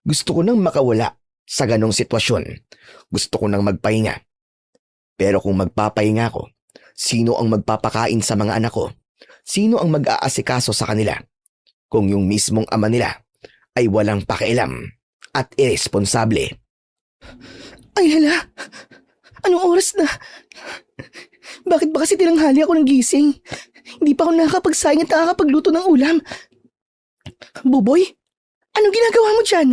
Speaker 1: Gusto ko nang makawala sa ganong sitwasyon. Gusto ko nang magpahinga. Pero kung magpapahinga ako, sino ang magpapakain sa mga anak ko? Sino ang mag-aasikaso sa kanila? Kung yung mismong ama nila ay walang pakialam at irresponsable.
Speaker 3: Ay hala, anong oras na? Bakit ba kasi tinanghali ako ng gising? Hindi pa ako nakakapagsaing at nakakapagluto ng ulam. Buboy, anong ginagawa mo dyan?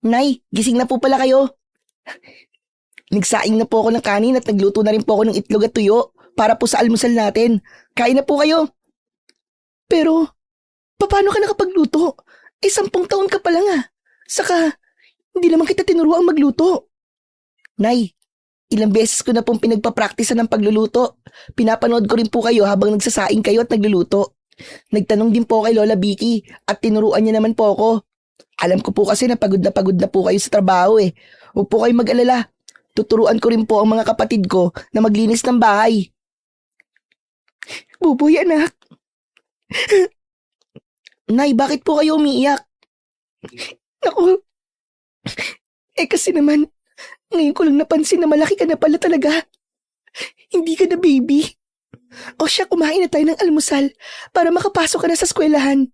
Speaker 3: Nay, gising na po pala kayo. Nagsaing na po ako ng kanin at nagluto na rin po ako ng itlog at tuyo para po sa almusal natin. Kain na po kayo. Pero, paano ka nakapagluto? 10 taon ka pa lang Saka, hindi naman kita tinuruang magluto. Nay, ilang beses ko na pong pinagpapraktisan ng pagluluto. Pinapanood ko rin po kayo habang nagsasaing kayo at nagluluto. Nagtanong din po kay Lola Vicky at tinuruan niya naman po ako. Alam ko po kasi na pagod na po kayo sa trabaho Huwag po kayong mag-alala. Tuturuan ko rin po ang mga kapatid ko na maglinis ng bahay. Buboy, anak. Nay, bakit po kayo umiiyak? Naku. Kasi naman, ngayon ko lang napansin na malaki ka na pala talaga. Hindi ka na baby. O siya, kumain na tayo ng almusal para makapasok ka na sa eskwelahan.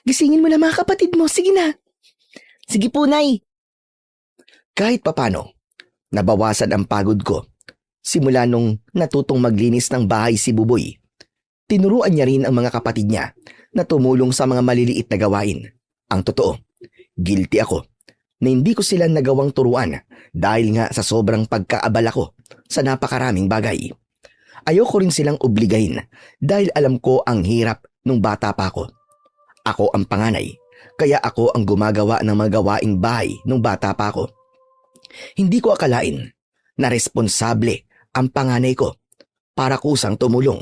Speaker 3: Gisingin mo na mga kapatid mo. Sige na. Sige po, Nay.
Speaker 1: Kahit papano, nabawasan ang pagod ko. Simula nung natutong maglinis ng bahay si Buboy, tinuruan niya rin ang mga kapatid niya na tumulong sa mga maliliit na gawain. Ang totoo, guilty ako na hindi ko sila nagawang turuan dahil nga sa sobrang pagkaabala ko sa napakaraming bagay. Ayoko rin silang obligahin dahil alam ko ang hirap nung bata pa ako. Ako ang panganay, kaya ako ang gumagawa ng mga gawaing bahay nung bata pa ako. Hindi ko akalain na responsable ang panganay ko para kusang tumulong.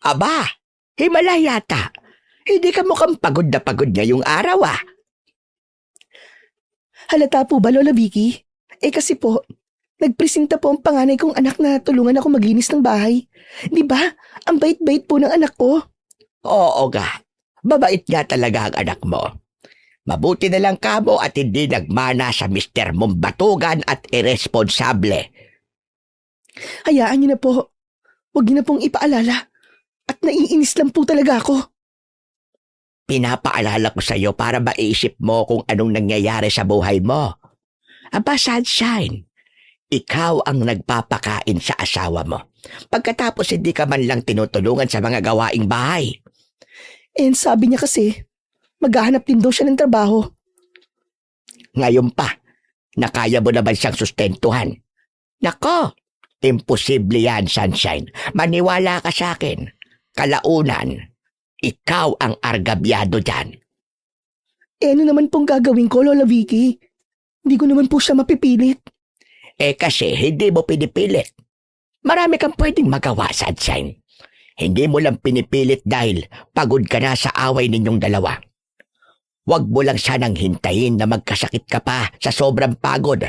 Speaker 4: Aba, himala yata. Hindi ka mukhang pagod na pagod ngayong araw
Speaker 3: Halata po ba, Lola Vicky? Kasi po, nagpresenta po ang panganay kong anak na tulungan ako maglinis ng bahay. Di ba? Ang bait-bait po ng anak ko.
Speaker 4: Oo nga, babait nga talaga ang anak mo. Mabuti na lang kamo at hindi nagmana sa mister mong batugan at irresponsable.
Speaker 3: Hayaan niyo na po. Huwag niyo na pong ipaalala. At naiinis lang po talaga ako.
Speaker 4: Pinapaalala ko sa iyo para maisip mo kung anong nangyayari sa buhay mo. Aba, Sunshine, ikaw ang nagpapakain sa asawa mo. Pagkatapos hindi ka man lang tinutulungan sa mga gawaing bahay.
Speaker 3: Sabi niya kasi, maghahanap din daw siya ng trabaho.
Speaker 4: Ngayon pa, nakaya mo naman siyang sustentuhan. Nako, imposible yan, Sunshine. Maniwala ka sa akin. Kalaunan, ikaw ang argabyado dyan.
Speaker 3: Ano naman pong gagawin ko, Lola Vicky? Hindi ko naman po siya mapipilit.
Speaker 4: Kasi hindi mo pinipilit. Marami kang pwedeng magawa, Sunshine. Hindi mo lang pinipilit dahil pagod ka na sa away ninyong dalawa. Huwag mo lang sanang hintayin na magkasakit ka pa sa sobrang pagod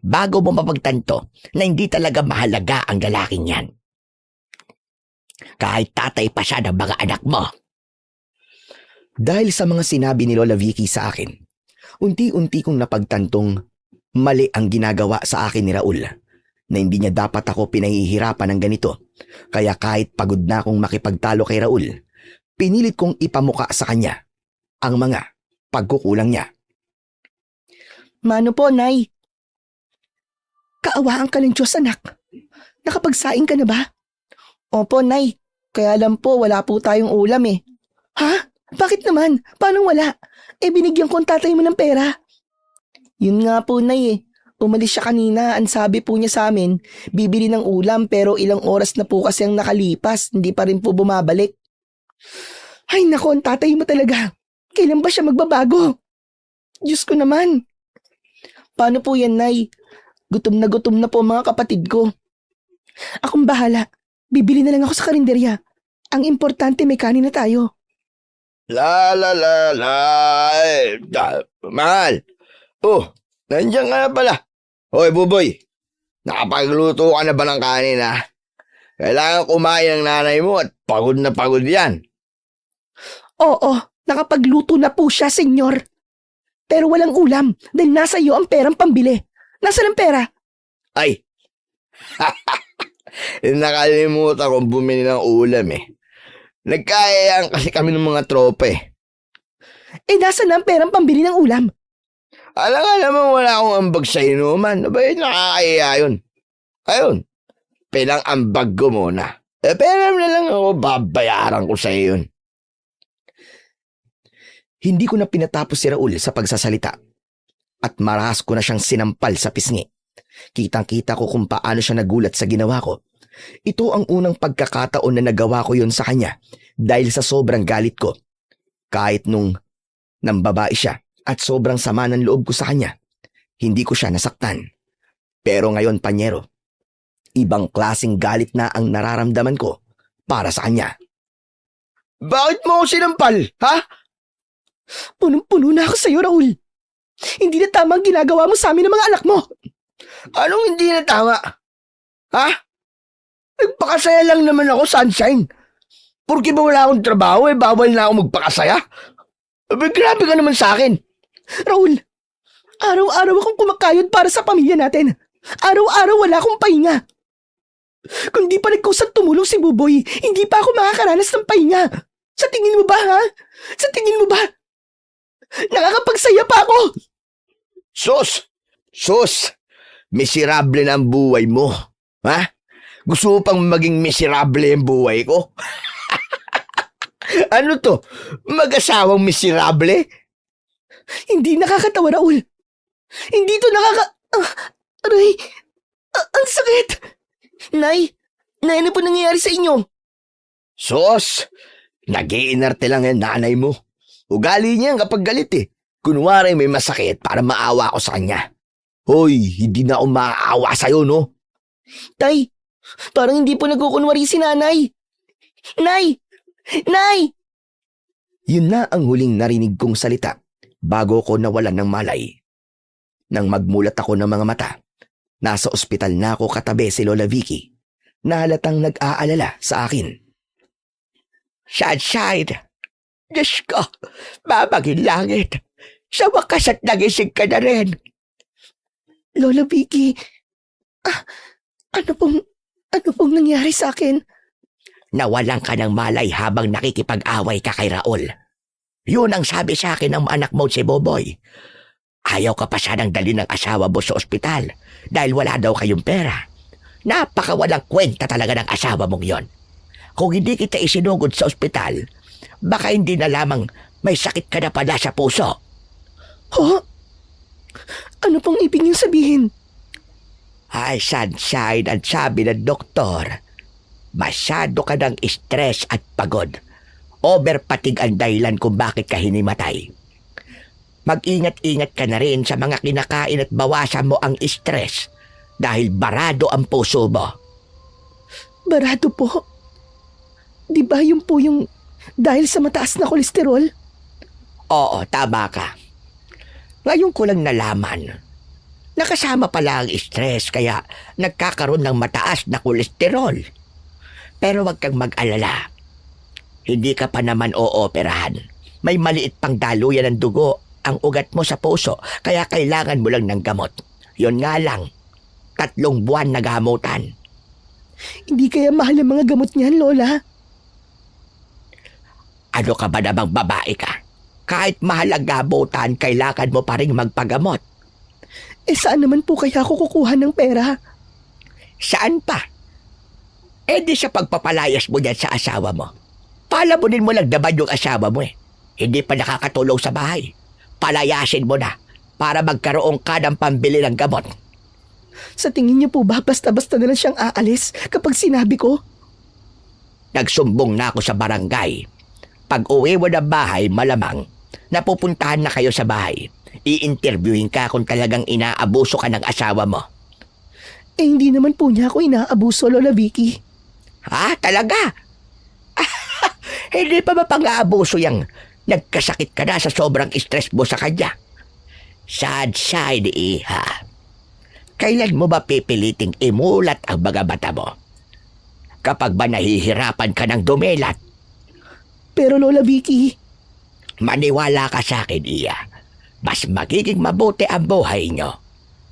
Speaker 4: bago mo mapagtanto na hindi talaga mahalaga ang lalaking yan. Kahit tatay pa siya ng mga anak mo.
Speaker 1: Dahil sa mga sinabi ni Lola Vicky sa akin, unti-unti kong napagtantong mali ang ginagawa sa akin ni Raul, na hindi niya dapat ako pinahihirapan ng ganito. Kaya kahit pagod na akong makipagtalo kay Raul, Pinilit kong ipamuka sa kanya ang mga pagkukulang niya.
Speaker 3: Mano po, Nay? Kaawaan ka ng Diyos, anak. Nakapagsaing ka na ba? Opo, Nay. Kaya lang po, wala po tayong ulam eh. Ha? Bakit naman? Paano wala? Binigyan ko ang tatay mo ng pera. Yun nga po, Nay eh. Umalis siya kanina, ang sabi po niya sa amin, bibili ng ulam pero ilang oras na po kasi ang nakalipas, hindi pa rin po bumabalik. Ay nako, ang tatay mo talaga. Kailan ba siya magbabago? Diyos ko naman. Paano po yan, Nay? Gutom na po mga kapatid ko. Akong bahala. Bibili na lang ako sa karinderya. Ang importante may kanin na tayo.
Speaker 2: La la la la. Mahal. Oh, nandiyan ka na pala. Hoy, Buboy. Nakapagluto ka na ba ng kanin, ha? Kailangan kumain ng nanay mo at pagod na pagod yan.
Speaker 3: Oo, nakapagluto na po siya, senyor. Pero walang ulam dahil nasa iyo ang perang pambili. Nasaan ang pera?
Speaker 2: Ay. Nakalimutan kong bumili ng ulam eh. Nagkayayaan kasi kami ng mga tropa eh.
Speaker 3: Nasaan ang perang pambili ng ulam?
Speaker 2: Alam nga naman wala akong ambag sa inuman. Aba yun, nakakaya yun. Ayun, pilang ambag ko muna. Pero na lang ako, babayaran ko sa yun.
Speaker 1: Hindi ko na pinatapos si Raul sa pagsasalita at marahas ko na siyang sinampal sa pisngi. Kitang-kita ko kung paano siya nagulat sa ginawa ko. Ito ang unang pagkakataon na nagawa ko yun sa kanya dahil sa sobrang galit ko. Kahit nung nambabae siya at sobrang sama ng loob ko sa kanya, hindi ko siya nasaktan. Pero ngayon, panyero, ibang klaseng galit na ang nararamdaman ko para sa kanya.
Speaker 2: Bakit mo ako sinampal, ha?
Speaker 3: Punong-puno na ako sa iyo, Raul. Hindi na tama ang ginagawa mo sa amin ng mga anak mo.
Speaker 2: Anong hindi na tama? Ha? Nagpakasaya lang naman ako, Sunshine. Porque ba wala akong trabaho, bawal na ako magpakasaya? Grabe ka naman sa akin.
Speaker 3: Raul, araw-araw akong kumakayod para sa pamilya natin. Araw-araw wala akong pahinga. Kung di pa nagkusang tumulong si Buboy, hindi pa ako makakaranas ng pahinga. Sa tingin mo ba, ha? Sa tingin mo ba? Nakakapagsaya pa ako.
Speaker 2: Sus! Miserable na ang buhay mo. Ha? Gusto mo pang maging miserable ang buhay ko? Ano to? Mag-asawang miserable?
Speaker 3: Hindi nakakatawa, Raul. Hindi to aray, ang sakit. Nay, ano po nangyayari sa inyo?
Speaker 2: Sus! Nag-iinarte lang yung nanay mo. Ugali niya kapag galit eh. Kunwari may masakit para maawa ko sa kanya. Hoy, hindi na ako maaawa sa'yo, no?
Speaker 3: Tay, parang hindi po nagkukunwari si nanay. Nay! Nay!
Speaker 1: Yun na ang huling narinig kong salita bago ko nawalan ng malay. Nang magmulat ako ng mga mata, nasa ospital na ako katabi si Lola Vicky na halatang nag-aalala sa akin.
Speaker 4: Sunshine, Diyos ko, babagin langit. Sa wakas at nagising ka na rin.
Speaker 3: Lola Vicky, ano pong nangyari sa akin?
Speaker 4: Nawalan ka ng malay habang nakikipag-away ka kay Raul. Yun ang sabi sa akin ng anak mo si Boboy. Ayaw ka pa sanang dali ng asawa mo sa ospital dahil wala daw kayong pera. Napakawalang kwenta talaga ng asawa mong yon. Kung hindi kita isinugod sa ospital, baka hindi na lamang may sakit ka na pala sa puso.
Speaker 3: Ho? Ano pong ibig niyong sabihin?
Speaker 4: Ay, Sunshine, ang sabi ng doktor, masyado ka ng stress at pagod. Overpatig ang dahilan kung bakit ka hinimatay. Mag-ingat-ingat ka na rin sa mga kinakain at bawasan mo ang stress dahil barado ang puso mo.
Speaker 3: Barado po? Di ba yun po yung dahil sa mataas na kolesterol?
Speaker 4: Oo, tama ka. Ngayon ko lang nalaman. Nakasama pala ang stress kaya nagkakaroon ng mataas na kolesterol. Pero wag kang mag-alala. Hindi ka pa naman ooperahan. May maliit pang daluyan ng dugo ang ugat mo sa puso kaya kailangan mo lang ng gamot. Yun nga lang, 3 buwan na gamutan.
Speaker 3: Hindi kaya mahal ang mga gamot niyan, Lola?
Speaker 4: Ano ka ba namang babae ka? Kahit mahal ang gamutan, kailangan mo pa rin magpagamot.
Speaker 3: Saan naman po kaya ako kukuha ng pera?
Speaker 4: Saan pa? Di sa pagpapalayas mo yan sa asawa mo. Palamunin mo lang naman yung asawa mo Hindi pa nakakatulong sa bahay. Palayasin mo na para magkaroon ka ng pambili ng gamot.
Speaker 3: Sa tingin niyo po ba basta-basta na lang siyang aalis kapag sinabi ko?
Speaker 4: Nagsumbong na ako sa barangay. Pag uwi mo ng bahay, malamang napupuntahan na kayo sa bahay. I-interviewin ka kung talagang inaabuso ka ng asawa mo.
Speaker 3: Hindi naman po niya ako inaabuso, Lola Vicky.
Speaker 4: Ha? Talaga? Hindi pa ba pang-aabuso yang nagkasakit ka na sa sobrang stress mo sa kanya? Sad side, iha. Kailan mo ba pipiliting imulat ang mga mata mo? Kapag ba nahihirapan ka ng dumilat?
Speaker 3: Pero Lola Vicky,
Speaker 4: Maniwala ka sa akin, iya. Mas magiging mabuti ang buhay nyo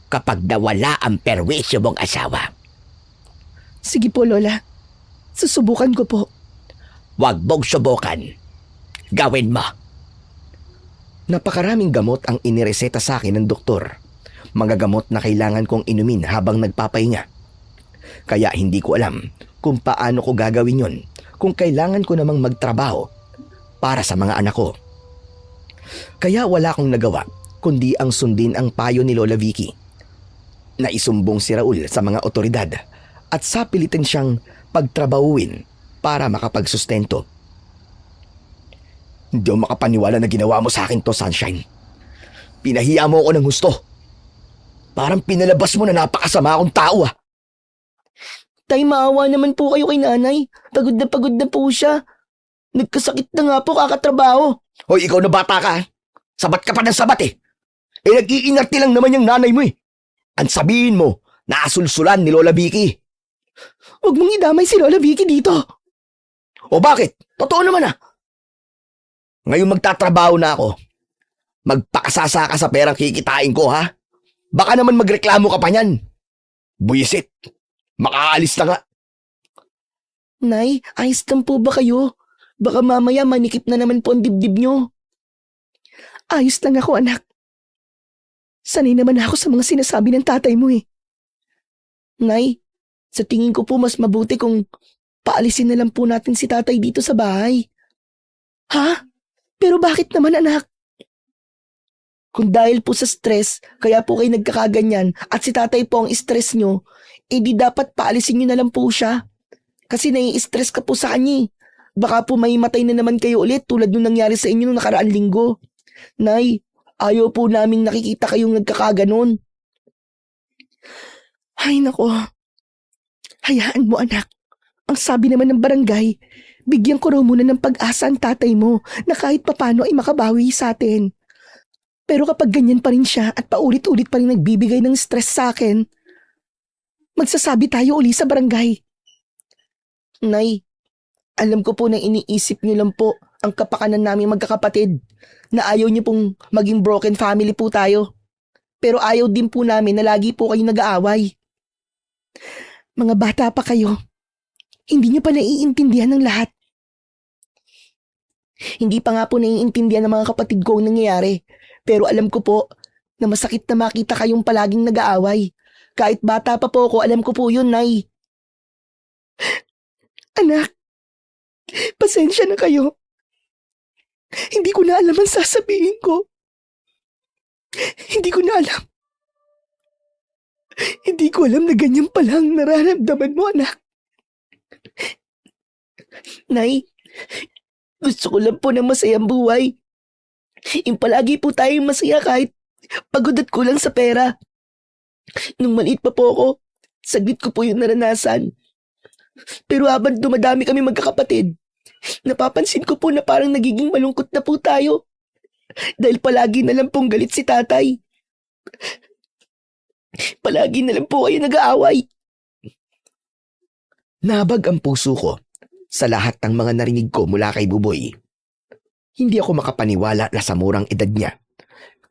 Speaker 4: kapag nawala ang perwisyo mong asawa.
Speaker 3: sige po Lola. Susubukan ko po.
Speaker 4: Huwag mong subukan. Gawin mo.
Speaker 1: Napakaraming gamot ang inireseta sa akin ng doktor. Mga gamot na kailangan kong inumin habang nagpapahinga. Kaya hindi ko alam kung paano ko gagawin yon kung kailangan ko namang magtrabaho para sa mga anak ko. Kaya wala akong nagawa kundi ang sundin ang payo ni Lola Vicky. Naisumbong si Raul sa mga otoridad at sapilitan siyang pagtrabahuin para makapagsustento. Hindi ako makapaniwala na ginawa mo sa akin to, Sunshine. Pinahiya mo ako ng husto. Parang pinalabas mo na napakasama akong tao
Speaker 3: Tay, maawa naman po kayo kay nanay. Pagod na po siya. Nagkasakit na nga po kakatrabaho.
Speaker 1: Hoy, ikaw na bata ka. Sabat ka pa ng sabat nag-iinarte lang naman yung nanay mo Ang sabihin mo, naasulsulan ni Lola Vicky.
Speaker 3: Huwag mong idamay si Lola Vicky dito.
Speaker 1: O bakit? Totoo naman Ngayon magtatrabaho na ako. Magpakasasa ka sa perang kikitain ko, ha? Baka naman magreklamo ka pa niyan. Buisit. Makaalis na nga.
Speaker 3: Nay, ayos lang po ba kayo? Baka mamaya manikip na naman po ang dibdib nyo. Ayos lang ako, anak. Sanay naman ako sa mga sinasabi ng tatay mo Nay, sa tingin ko po mas mabuti kung paalisin na lang po natin si tatay dito sa bahay. Ha? Pero bakit naman, anak? Kung dahil po sa stress, kaya po kayo nagkakaganyan at si tatay po ang stress nyo, di dapat paalisin nyo na lang po siya. Kasi nai-stress ka po sa kanya Baka po may matay na naman kayo ulit tulad nung nangyari sa inyo nung nakaraang linggo. Nay, ayaw po naming nakikita kayong nagkakaganon. Ay nako, hayaan mo anak. Ang sabi naman ng barangay, bigyan ko raw muna ng pag-asa ang tatay mo na kahit papano ay makabawi sa atin. Pero kapag ganyan pa rin siya at paulit-ulit pa rin nagbibigay ng stress sa akin, magsasabi tayo uli sa barangay. Nay, alam ko po na iniisip niyo lang po ang kapakanan namin magkakapatid na ayaw niyo pong maging broken family po tayo. Pero ayaw din po namin na lagi po kayong nag-aaway. Mga bata pa kayo. Hindi niyo pa naiintindihan ng lahat. Hindi pa nga po naiintindihan ng mga kapatid ko ang nangyayari. Pero alam ko po na masakit na makita kayong palaging nag-aaway. Kahit bata pa po ako, alam ko po yun, Nay. Anak, pasensya na kayo. Hindi ko na alam ang sasabihin ko. Hindi ko na alam. Hindi ko alam na ganyan pala ang nararamdaman mo, anak. Nay, gusto ko lang po ng masayang buhay. Yung palagi po tayong masaya kahit pagod at kulang sa pera. Nung maliit pa po ako, saglit ko po yung naranasan. Pero habang dumadami kami magkakapatid, napapansin ko po na parang nagiging malungkot na po tayo. Dahil palagi na lang pong galit si tatay. Palagi na lang po kayo nag-aaway.
Speaker 1: Nabag ang puso ko sa lahat ng mga narinig ko mula kay Buboy. Hindi ako makapaniwala na sa murang edad niya.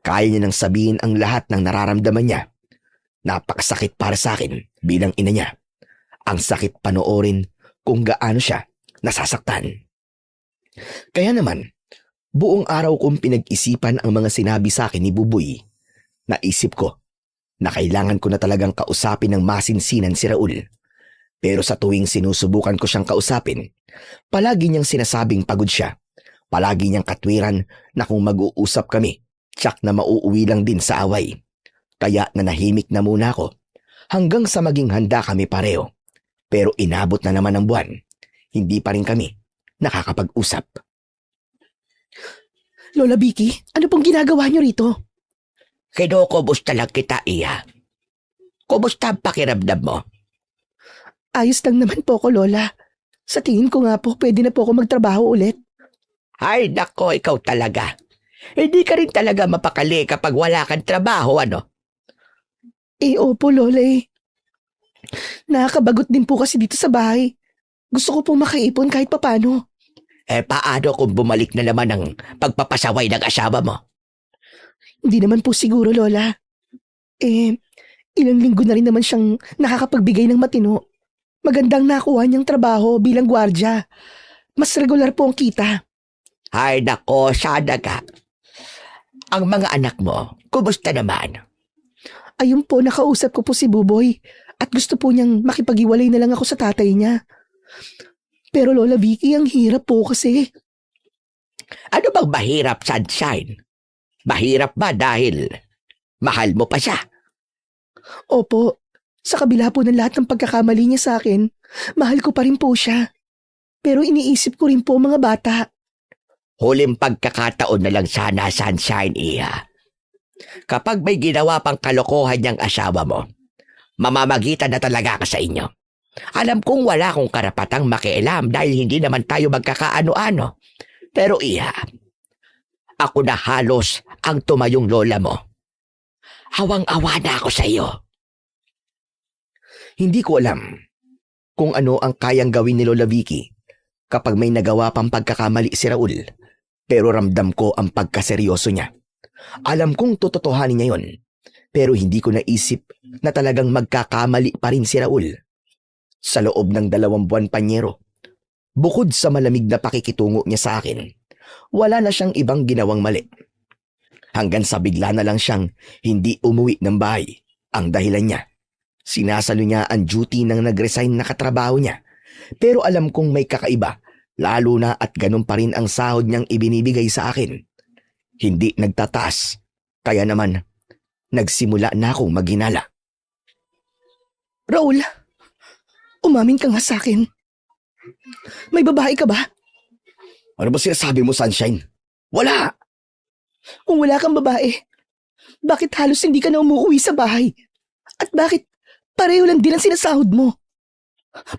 Speaker 1: Kaya niya nang sabihin ang lahat ng nararamdaman niya. Napakasakit para sa akin bilang ina niya. Ang sakit panoorin kung gaano siya nasasaktan. Kaya naman, buong araw kong pinag-isipan ang mga sinabi sa akin ni Buboy. Naisip ko na kailangan ko na talagang kausapin ng masinsinan si Raul. Pero sa tuwing sinusubukan ko siyang kausapin, palagi niyang sinasabing pagod siya. Palagi niyang katwiran na kung mag-uusap kami, tsak na mauuwi lang din sa away. Kaya nanahimik na muna ako hanggang sa maging handa kami pareho. Pero inabot na naman ang buwan. Hindi pa rin kami nakakapag-usap.
Speaker 3: Lola Vicky, ano pong ginagawa niyo rito?
Speaker 4: Kinukumusta lang kita, Iya. Kumusta ang pakiramdam mo?
Speaker 3: Ayos lang naman po ko, Lola. Sa tingin ko nga po, pwede na po ako magtrabaho ulit.
Speaker 4: Ay, nako, ikaw talaga. Hindi ka rin talaga mapakali kapag wala kang trabaho, ano?
Speaker 3: Opo, Lola Nakakabagot din po kasi dito sa bahay. Gusto ko pong makaipon kahit papano.
Speaker 4: Paano kung bumalik na naman ang pagpapasaway ng asawa mo?
Speaker 3: Hindi naman po siguro, Lola. Ilang linggo na rin naman siyang nakakapagbigay ng matino. Magandang nakuha niyang trabaho bilang gwardya. Mas regular po ang kita.
Speaker 4: Ay, nako, sana ka. Ang mga anak mo, kumusta naman?
Speaker 3: Ayun po, nakausap ko po si Buboy at gusto po niyang makipag-iwalay na lang ako sa tatay niya. Pero Lola Vicky, ang hirap po kasi.
Speaker 4: Ano bang mahirap, Sunshine? Mahirap ba dahil mahal mo pa siya?
Speaker 3: Opo, sa kabila po ng lahat ng pagkakamali niya sa akin, mahal ko pa rin po siya. Pero iniisip ko rin po mga bata.
Speaker 4: Huling pagkakataon na lang sana, Sunshine, Iya. Kapag may ginawa pang kalokohan niyang asawa mo, mamamagitan na talaga ka sa inyo. Alam kong wala akong karapatang makialam dahil hindi naman tayo magkakaano-ano. Pero Iya, ako na halos ang tumayong lola mo. Hawang-awa na ako sa iyo.
Speaker 1: Hindi ko alam kung ano ang kayang gawin ni Lola Vicky kapag may nagawa pang pagkakamali si Raul. Pero ramdam ko ang pagkaseryoso niya. Alam kong tototohanin niya yon. Pero hindi ko naisip na talagang magkakamali pa rin si Raul. Sa loob ng 2 buwan panyero, bukod sa malamig na pakikitungo niya sa akin, wala na siyang ibang ginawang mali. Hanggang sa bigla na lang siyang hindi umuwi ng bahay. Ang dahilan niya, sinasalo niya ang duty ng nag-resign na katrabaho niya. Pero alam kong may kakaiba, lalo na at ganun pa rin ang sahod niyang ibinibigay sa akin. Hindi nagtataas, kaya naman nagsimula na akong maghinala.
Speaker 3: Raul, umamin ka nga sa akin. May babae ka ba?
Speaker 1: Ano ba sinasabi mo, Sunshine? Wala!
Speaker 3: Kung wala kang babae, bakit halos hindi ka na umuwi sa bahay? At bakit pareho lang din ang sinasahod mo?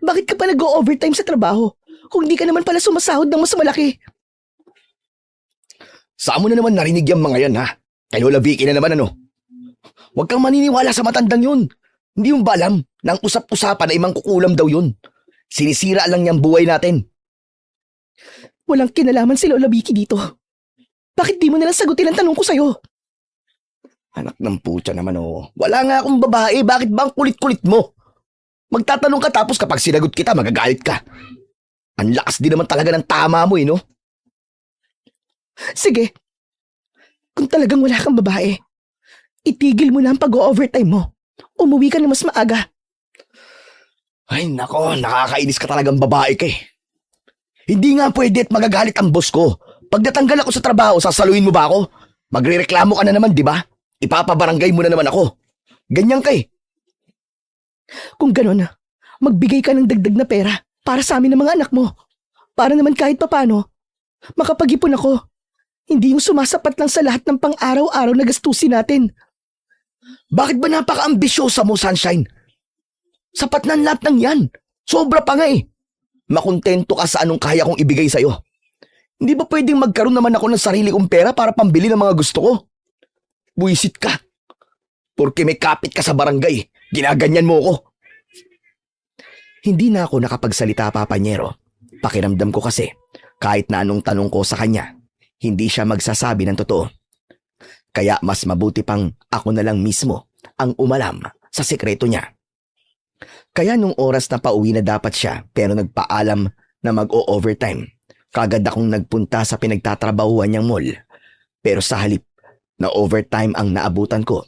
Speaker 3: Bakit ka pa nag-o-overtime sa trabaho kung hindi ka naman pala sumasahod ng mas malaki?
Speaker 1: Saan mo na naman narinig yung mga yan, ha? Kay Lola Vicky na naman, ano? Huwag kang maniniwala sa matandang yun. Hindi yung balam na ang usap-usapan ay mangkukulam daw yun. Sinisira lang niyang buhay natin.
Speaker 3: Walang kinalaman si Lola Vicky dito. Bakit di mo nalang sagutin ang tanong ko sa'yo?
Speaker 1: Anak ng putya naman, oh. Wala nga akong babae, bakit ba ang kulit-kulit mo? Magtatanong ka tapos kapag sinagot kita, magagalit ka. Ang lakas din naman talaga ng tama mo, no?
Speaker 3: Sige, kung talagang wala kang babae, itigil mo na ang pag-o-overtime mo. Umuwi ka na mas maaga.
Speaker 1: Ay nako, nakakainis ka talagang babae ka eh. Hindi nga pwede at magagalit ang boss ko. Pag natanggal ako sa trabaho, sasaluhin mo ba ako? Magrereklamo ka na naman, di ba? Ipapabarangay mo na naman ako. Ganyan ka eh.
Speaker 3: Kung ganon, magbigay ka ng dagdag na pera para sa amin ng mga anak mo. Para naman kahit papano, makapag-ipon ako. Hindi yung sumasapat lang sa lahat ng pang-araw-araw na gastusin natin.
Speaker 1: Bakit ba napaka-ambisyosa mo, Sunshine? Sapat na lahat ng yan. Sobra pa nga eh. Makontento ka sa anong kaya kong ibigay sa'yo. Hindi ba pwedeng magkaroon naman ako ng sarili kong pera para pambili ng mga gusto ko? Buisit ka. Porque may kapit ka sa barangay, ginaganyan mo ko. Hindi na ako nakapagsalita, Papanyero. Pakiramdam ko kasi, kahit na anong tanong ko sa kanya, hindi siya magsasabi ng totoo. Kaya mas mabuti pang ako na lang mismo ang umalam sa sekreto niya. Kaya nung oras na pauwi na dapat siya pero nagpaalam na mag-o-overtime, Kagad akong nagpunta sa pinagtatrabahuan niyang mall. Pero sa halip na overtime ang naabutan ko,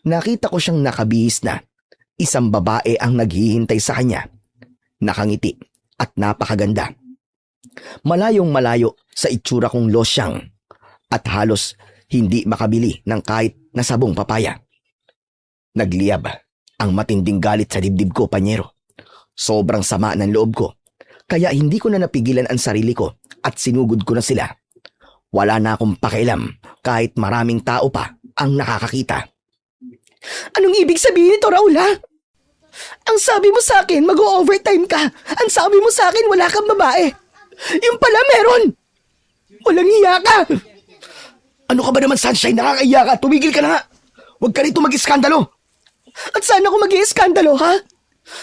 Speaker 1: nakita ko siyang nakabihis na. Isang babae ang naghihintay sa kanya. Nakangiti at napakaganda. Malayong malayo sa itsura kong losyang at halos hindi makabili ng kahit na sabong papaya. Nagliyab ang matinding galit sa dibdib ko, panyero. Sobrang sama ng loob ko, kaya hindi ko na napigilan ang sarili ko at sinugod ko na sila. Wala na akong pakialam kahit maraming tao pa ang nakakakita.
Speaker 3: Anong ibig sabihin nito, Raul, ha? Ang sabi mo sa akin, mag-o-overtime ka. Ang sabi mo sa akin, wala kang babae. Yung pala meron. Walang hiya ka.
Speaker 1: Ano ka ba naman, Sunshine? Nakakaiya ka. Tumigil ka na nga. Huwag ka rito mag-iskandalo.
Speaker 3: At saan ako mag-ieskandalo, ha?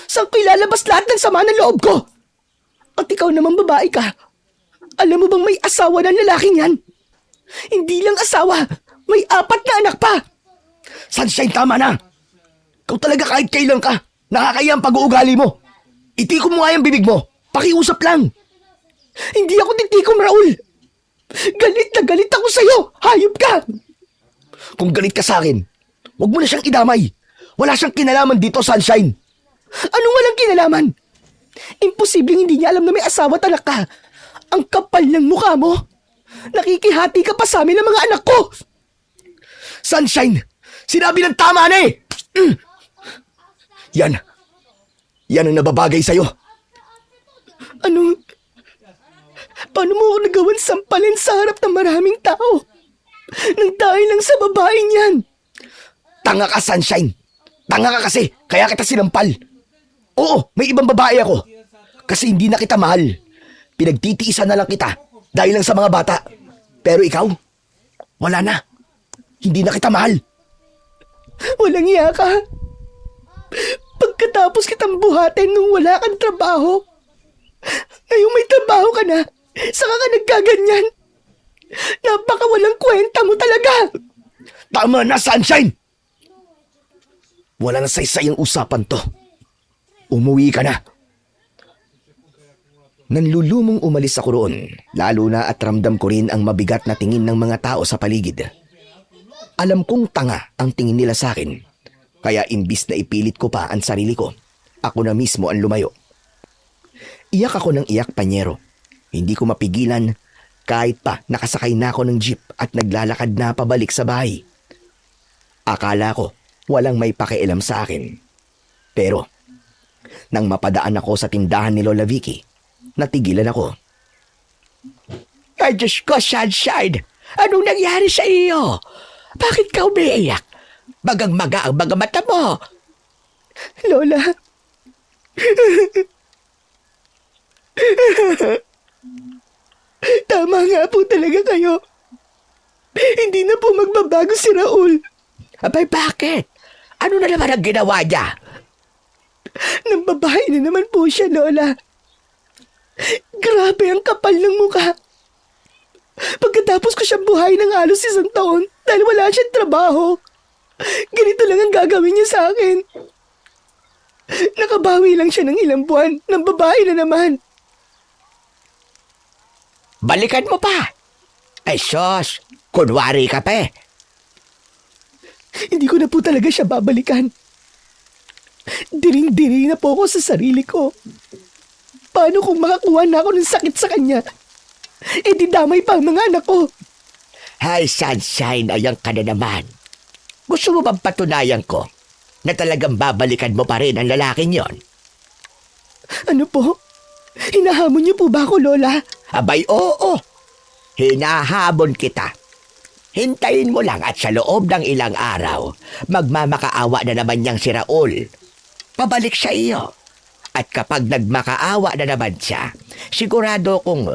Speaker 3: Saan ko ilalabas lahat ng sama ng loob ko? At ikaw naman babae ka. Alam mo bang may asawa ng lalaking yan? Hindi lang asawa, may 4 na anak pa.
Speaker 1: Sunshine, tama na. Ikaw talaga kahit kailan ka. Nakakaya ang pag-uugali mo. Itikom mo nga yung bibig mo. Pakiusap lang.
Speaker 3: Hindi ako titikom, Raul. Galit na galit ako sa'yo. Hayop ka.
Speaker 1: Kung galit ka sa akin, huwag mo na siyang idamay. Wala siyang kinalaman dito, Sunshine.
Speaker 3: Anong walang kinalaman? Imposibleng hindi niya alam na may asawa at anak ka. Ang kapal ng mukha mo. Nakikihati ka pa sa amin ng mga anak ko.
Speaker 1: Sunshine, sinabi ng tama na eh. Yan ang nababagay sa'yo.
Speaker 3: Paano mo ako nagawan sampalin sa harap ng maraming tao? Nang dahil lang sa babaeng yan.
Speaker 1: Tanga ka, Sunshine. Tanga ka kasi, kaya kita sinampal. Oo, may ibang babae ako. Kasi hindi na kita mahal. Pinagtitiisan na lang kita dahil lang sa mga bata. Pero ikaw, wala na. Hindi na kita mahal.
Speaker 3: Walang iya ka. Pagkatapos kitang buhatin nung wala kang trabaho, ngayong may trabaho ka na, saka ka nagkaganyan. Napaka walang kwenta mo talaga.
Speaker 1: Tama na, Sunshine! Wala na saysay ang usapan to. Umuwi ka na. Nanlulumong umalis ako roon, lalo na at ramdam ko rin ang mabigat na tingin ng mga tao sa paligid. Alam kong tanga ang tingin nila sa akin, kaya imbis na ipilit ko pa ang sarili ko, ako na mismo ang lumayo. Iyak ako ng iyak, panyero. Hindi ko mapigilan kahit pa nakasakay na ako ng jeep at naglalakad na pabalik sa bahay. Akala ko walang may pakialam sa akin. Pero nang mapadaan ako sa tindahan ni Lola Vicky, natigilan ako.
Speaker 4: Ay, Diyos ko, Sunshine! Anong nangyari sa iyo? Bakit ka umiiyak? Magang-maga ang mga mata mo.
Speaker 3: Lola. Tama nga po talaga kayo. Hindi na po magbabago si Raul.
Speaker 4: Abay, bakit? Ano na naman ang ginawa niya?
Speaker 3: Nang babae na naman po siya, Lola. Grabe ang kapal ng mukha. Pagkatapos ko siyang buhay ng halos 1 taon dahil wala siyang trabaho, ganito lang ang gagawin niya sa akin. Nakabawi lang siya ng ilang buwan ng babae na naman.
Speaker 4: Balikan mo pa. Ay, sos, kunwari ka pa eh.
Speaker 3: Hindi ko na po talaga siya babalikan. Diring-diri na po ako sa sarili ko. Paano kung makakuha na ako ng sakit sa kanya? Eh di damay pa ang mga anak ko.
Speaker 4: Hay, Sunshine, ayan ka na naman. Gusto mo bang patunayan ko na talagang babalikan mo pa rin ang lalaking yon?
Speaker 3: Ano po? Hinahamon niyo po ba ako, Lola?
Speaker 4: Abay, oo. Hinahabon kita. Hintayin mo lang at sa loob ng ilang araw, magmamakaawa na naman niyang si Raul. Pabalik sa iyo. At kapag nagmakaawa na naman siya, sigurado kong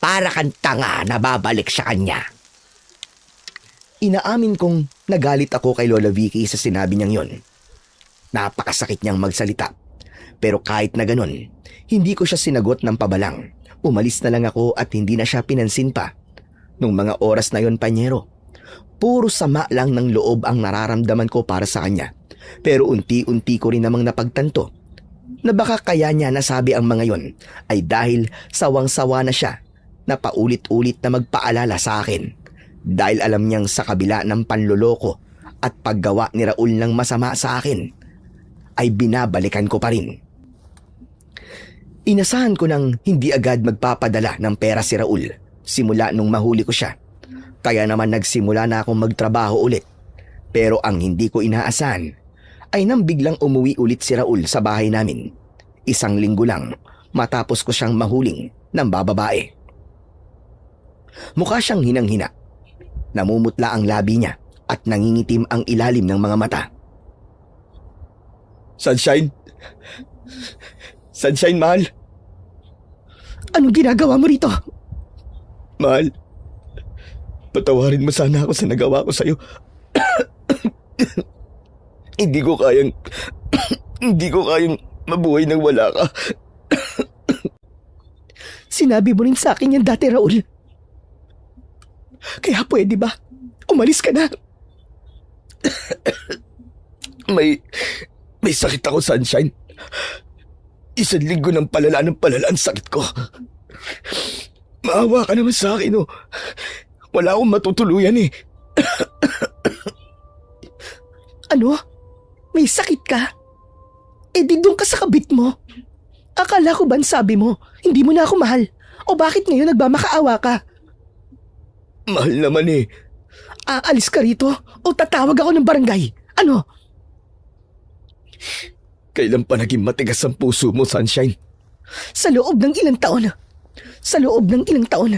Speaker 4: para kang tanga na babalik sa kanya.
Speaker 1: Inaamin kong nagalit ako kay Lola Vicky sa sinabi niyang yon. Napakasakit niyang magsalita. Pero kahit na ganun, hindi ko siya sinagot ng pabalang. Umalis na lang ako at hindi na siya pinansin pa. Nung mga oras na yon, panyero, puro sama lang ng loob ang nararamdaman ko para sa kanya. Pero unti-unti ko rin namang napagtanto na baka kaya niya nasabi ang mga yon ay dahil sawang-sawa na siya na paulit-ulit na magpaalala sa akin dahil alam niyang sa kabila ng panloloko at paggawa ni Raul ng masama sa akin ay binabalikan ko pa rin. Inasahan ko nang hindi agad magpapadala ng pera si Raul simula nung mahuli ko siya. Kaya naman nagsimula na akong magtrabaho ulit. Pero ang hindi ko inaasahan ay nang biglang umuwi ulit si Raul sa bahay namin. 1 linggo lang matapos ko siyang mahuling ng bababae. Mukha siyang hinang-hina. Namumutla ang labi niya at nangingitim ang ilalim ng mga mata.
Speaker 2: Sunshine? Sunshine, mahal?
Speaker 3: Anong ginagawa mo rito?
Speaker 2: Mahal, patawarin mo sana ako sa nagawa ko sa'yo. Hindi ko kayang mabuhay nang wala ka.
Speaker 3: Sinabi mo rin sa akin yan dati, Raul. Kaya pwede ba? Umalis ka na.
Speaker 2: May sakit ako, Sunshine. 1 linggo ng palala ang sakit ko. Maawa ka naman sa akin, oh. Wala akong matutuluyan eh.
Speaker 3: Ano? May sakit ka? Eh di doon ka sa kabit mo. Akala ko ba sabi mo, hindi mo na ako mahal? O bakit ngayon nagmamakaawa ka?
Speaker 2: Mahal naman eh.
Speaker 3: Aalis ka rito o tatawag ako ng barangay? Ano?
Speaker 2: Kailan pa naging matigas ang puso mo, Sunshine?
Speaker 3: Sa loob ng ilang taon,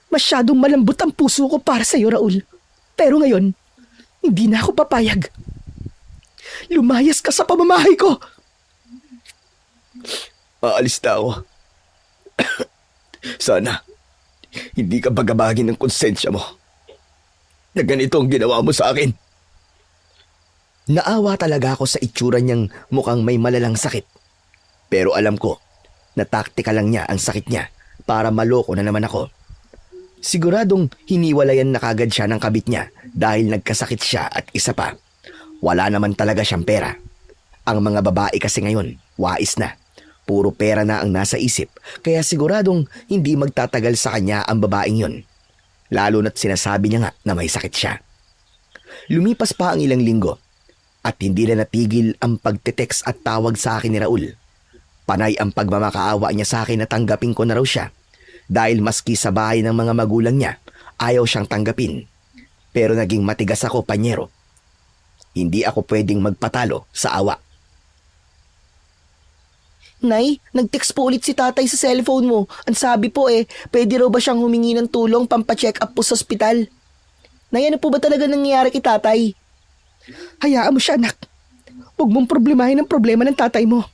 Speaker 3: masyadong malambot ang puso ko para sa'yo, Raul. Pero ngayon, hindi na ako papayag. Lumayas ka sa pamamahay ko!
Speaker 2: Aalis na ako. Sana, hindi ka bagabagin ng konsensya mo na ganito ang ginawa mo sa akin.
Speaker 1: Naawa talaga ako sa itsura niyang mukhang may malalang sakit. Pero alam ko na taktika lang niya ang sakit niya para maloko na naman ako. Siguradong hiniwalayan na kagad siya ng kabit niya dahil nagkasakit siya at isa pa, wala naman talaga siyang pera. Ang mga babae kasi ngayon, wais na. Puro pera na ang nasa isip kaya siguradong hindi magtatagal sa kanya ang babaeng yun. Lalo na't sinasabi niya nga na may sakit siya. Lumipas pa ang ilang linggo at hindi na natigil ang pagte-text at tawag sa akin ni Raul. Panay ang pagmamakaawa niya sa akin na tanggapin ko na raw siya dahil maski sa bahay ng mga magulang niya ayaw siyang tanggapin. Pero naging matigas ako, panyero. Hindi ako pwedeng magpatalo sa awa.
Speaker 3: Nay, nag-text po ulit si tatay sa cellphone mo. Ang sabi po pwede raw ba siyang humingi ng tulong pampacheck up po sa ospital? Nay, ano po ba talaga nangyayari kay tatay? Hayaan mo siya, anak. Huwag mong problemahin ang problema ng tatay mo.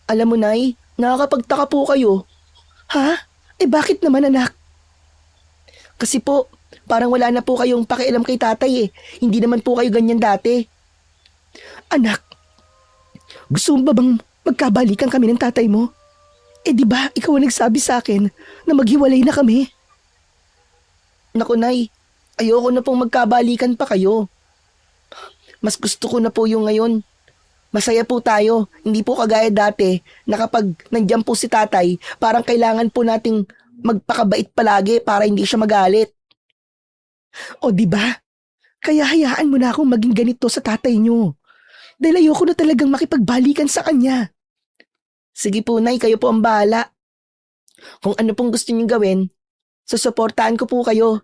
Speaker 3: Alam mo, Nay, nakakapagtaka po kayo. Ha? Bakit naman, anak? Kasi po, parang wala na po kayong pakialam kay tatay Hindi naman po kayo ganyan dati. Anak, gusto mo ba bang magkabalikan kami ng tatay mo? Di ba ikaw ang nagsabi sa akin na maghiwalay na kami? Naku, Nay, ayoko na pong magkabalikan pa kayo. Mas gusto ko na po yung ngayon. Masaya po tayo, hindi po kagaya dati na kapag nandiyan po si tatay, parang kailangan po nating magpakabait palagi para hindi siya magalit. O di ba? Kaya hayaan mo na akong maging ganito sa tatay niyo. Dahil ayoko na talagang makipagbalikan sa kanya. Sige po, Nay, kayo po ang bahala. Kung ano pong gusto niyong gawin, susuportahan ko po kayo.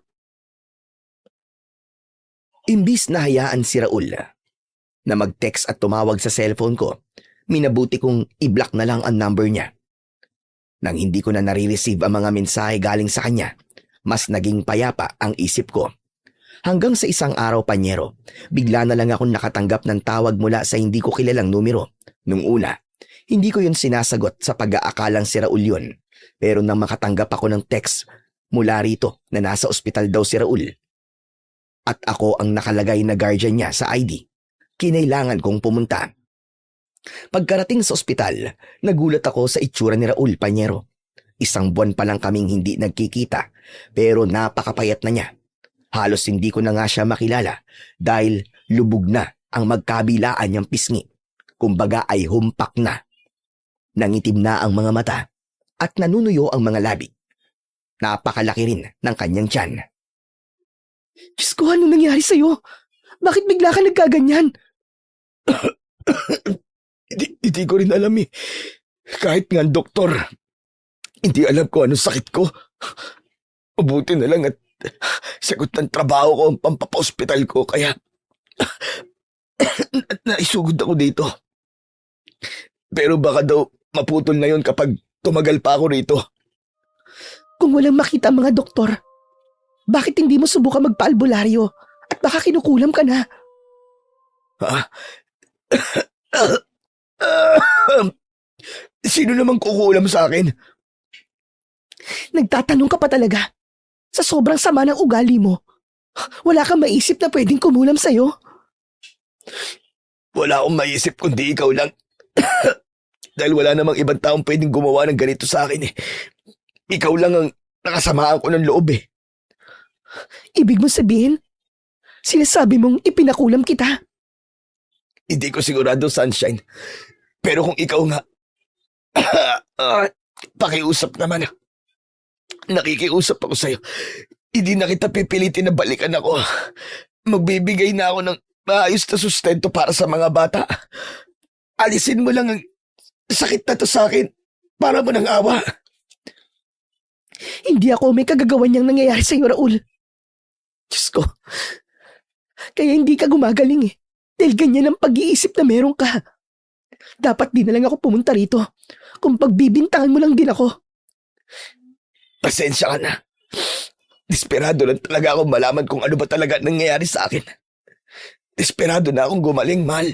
Speaker 1: Imbis na hayaan si Raul na mag-text at tumawag sa cellphone ko, minabuti kong i-block na lang ang number niya. Nang hindi ko na nare-receive ang mga mensahe galing sa kanya, mas naging payapa ang isip ko. Hanggang sa isang araw, panyero, bigla na lang akong nakatanggap ng tawag mula sa hindi ko kilalang numero. Nung una, hindi ko yun sinasagot sa pag-aakalang si Raul yun. Pero nang makatanggap ako ng text mula rito na nasa ospital daw si Raul, at ako ang nakalagay na guardian niya sa ID, kinailangan kong pumunta. Pagkarating sa ospital, nagulat ako sa itsura ni Raul, panyero. 1 buwan pa lang kaming hindi nagkikita, pero napakapayat na niya. Halos hindi ko na nga siya makilala dahil lubog na ang magkabilaan niyang pisngi. Kumbaga ay humpak na. Nangitim na ang mga mata at nanunuyo ang mga labi. Napakalaki rin ng kanyang tiyan.
Speaker 3: Diyos ko, ano nangyari sa'yo? Bakit bigla ka nagkaganyan?
Speaker 2: Hindi ko rin alam eh. Kahit nga ang doktor, hindi alam ko anong sakit ko. Mabuti na lang at sagot ng trabaho ko ang pampapa-hospital ko kaya naisugod ako dito. Pero baka daw maputol na yun kapag tumagal pa ako rito.
Speaker 3: Kung walang makita ang mga doktor, bakit hindi mo subukan magpa-albularyo? At baka kinukulam ka na.
Speaker 2: Ha? Sino namang kukulam sa akin?
Speaker 3: Nagtatanong ka pa talaga. Sa sobrang sama ng ugali mo, wala kang maisip na pwedeng kumulam sa'yo?
Speaker 2: Wala akong maisip kundi ikaw lang. Dahil wala namang ibang taong pwedeng gumawa ng ganito sa akin eh. Ikaw lang ang nakasamaan ko ng loob eh.
Speaker 3: Ibig mo sabihin, sinasabi mong ipinakulam kita?
Speaker 2: Hindi ko sigurado, Sunshine. Pero kung ikaw nga, pakiusap naman. Nakikiusap ako sa'yo. Hindi na kita pipilitin na balikan ako. Magbibigay na ako ng maayos na sustento para sa mga bata. Alisin mo lang ang sakit na to sa akin para mo ng awa.
Speaker 3: Hindi ako may kagagawan niyang nangyayari sa'yo, Raul. Diyos ko, kaya hindi ka gumagaling eh. Dahil ganyan ang pag-iisip na meron ka. Dapat di na lang ako pumunta rito. Kung pagbibintangan mo lang din ako.
Speaker 2: Pasensya ka na. Desperado lang talaga akong malaman kung ano ba talaga nangyayari sa akin. Desperado na akong gumaling, mahal.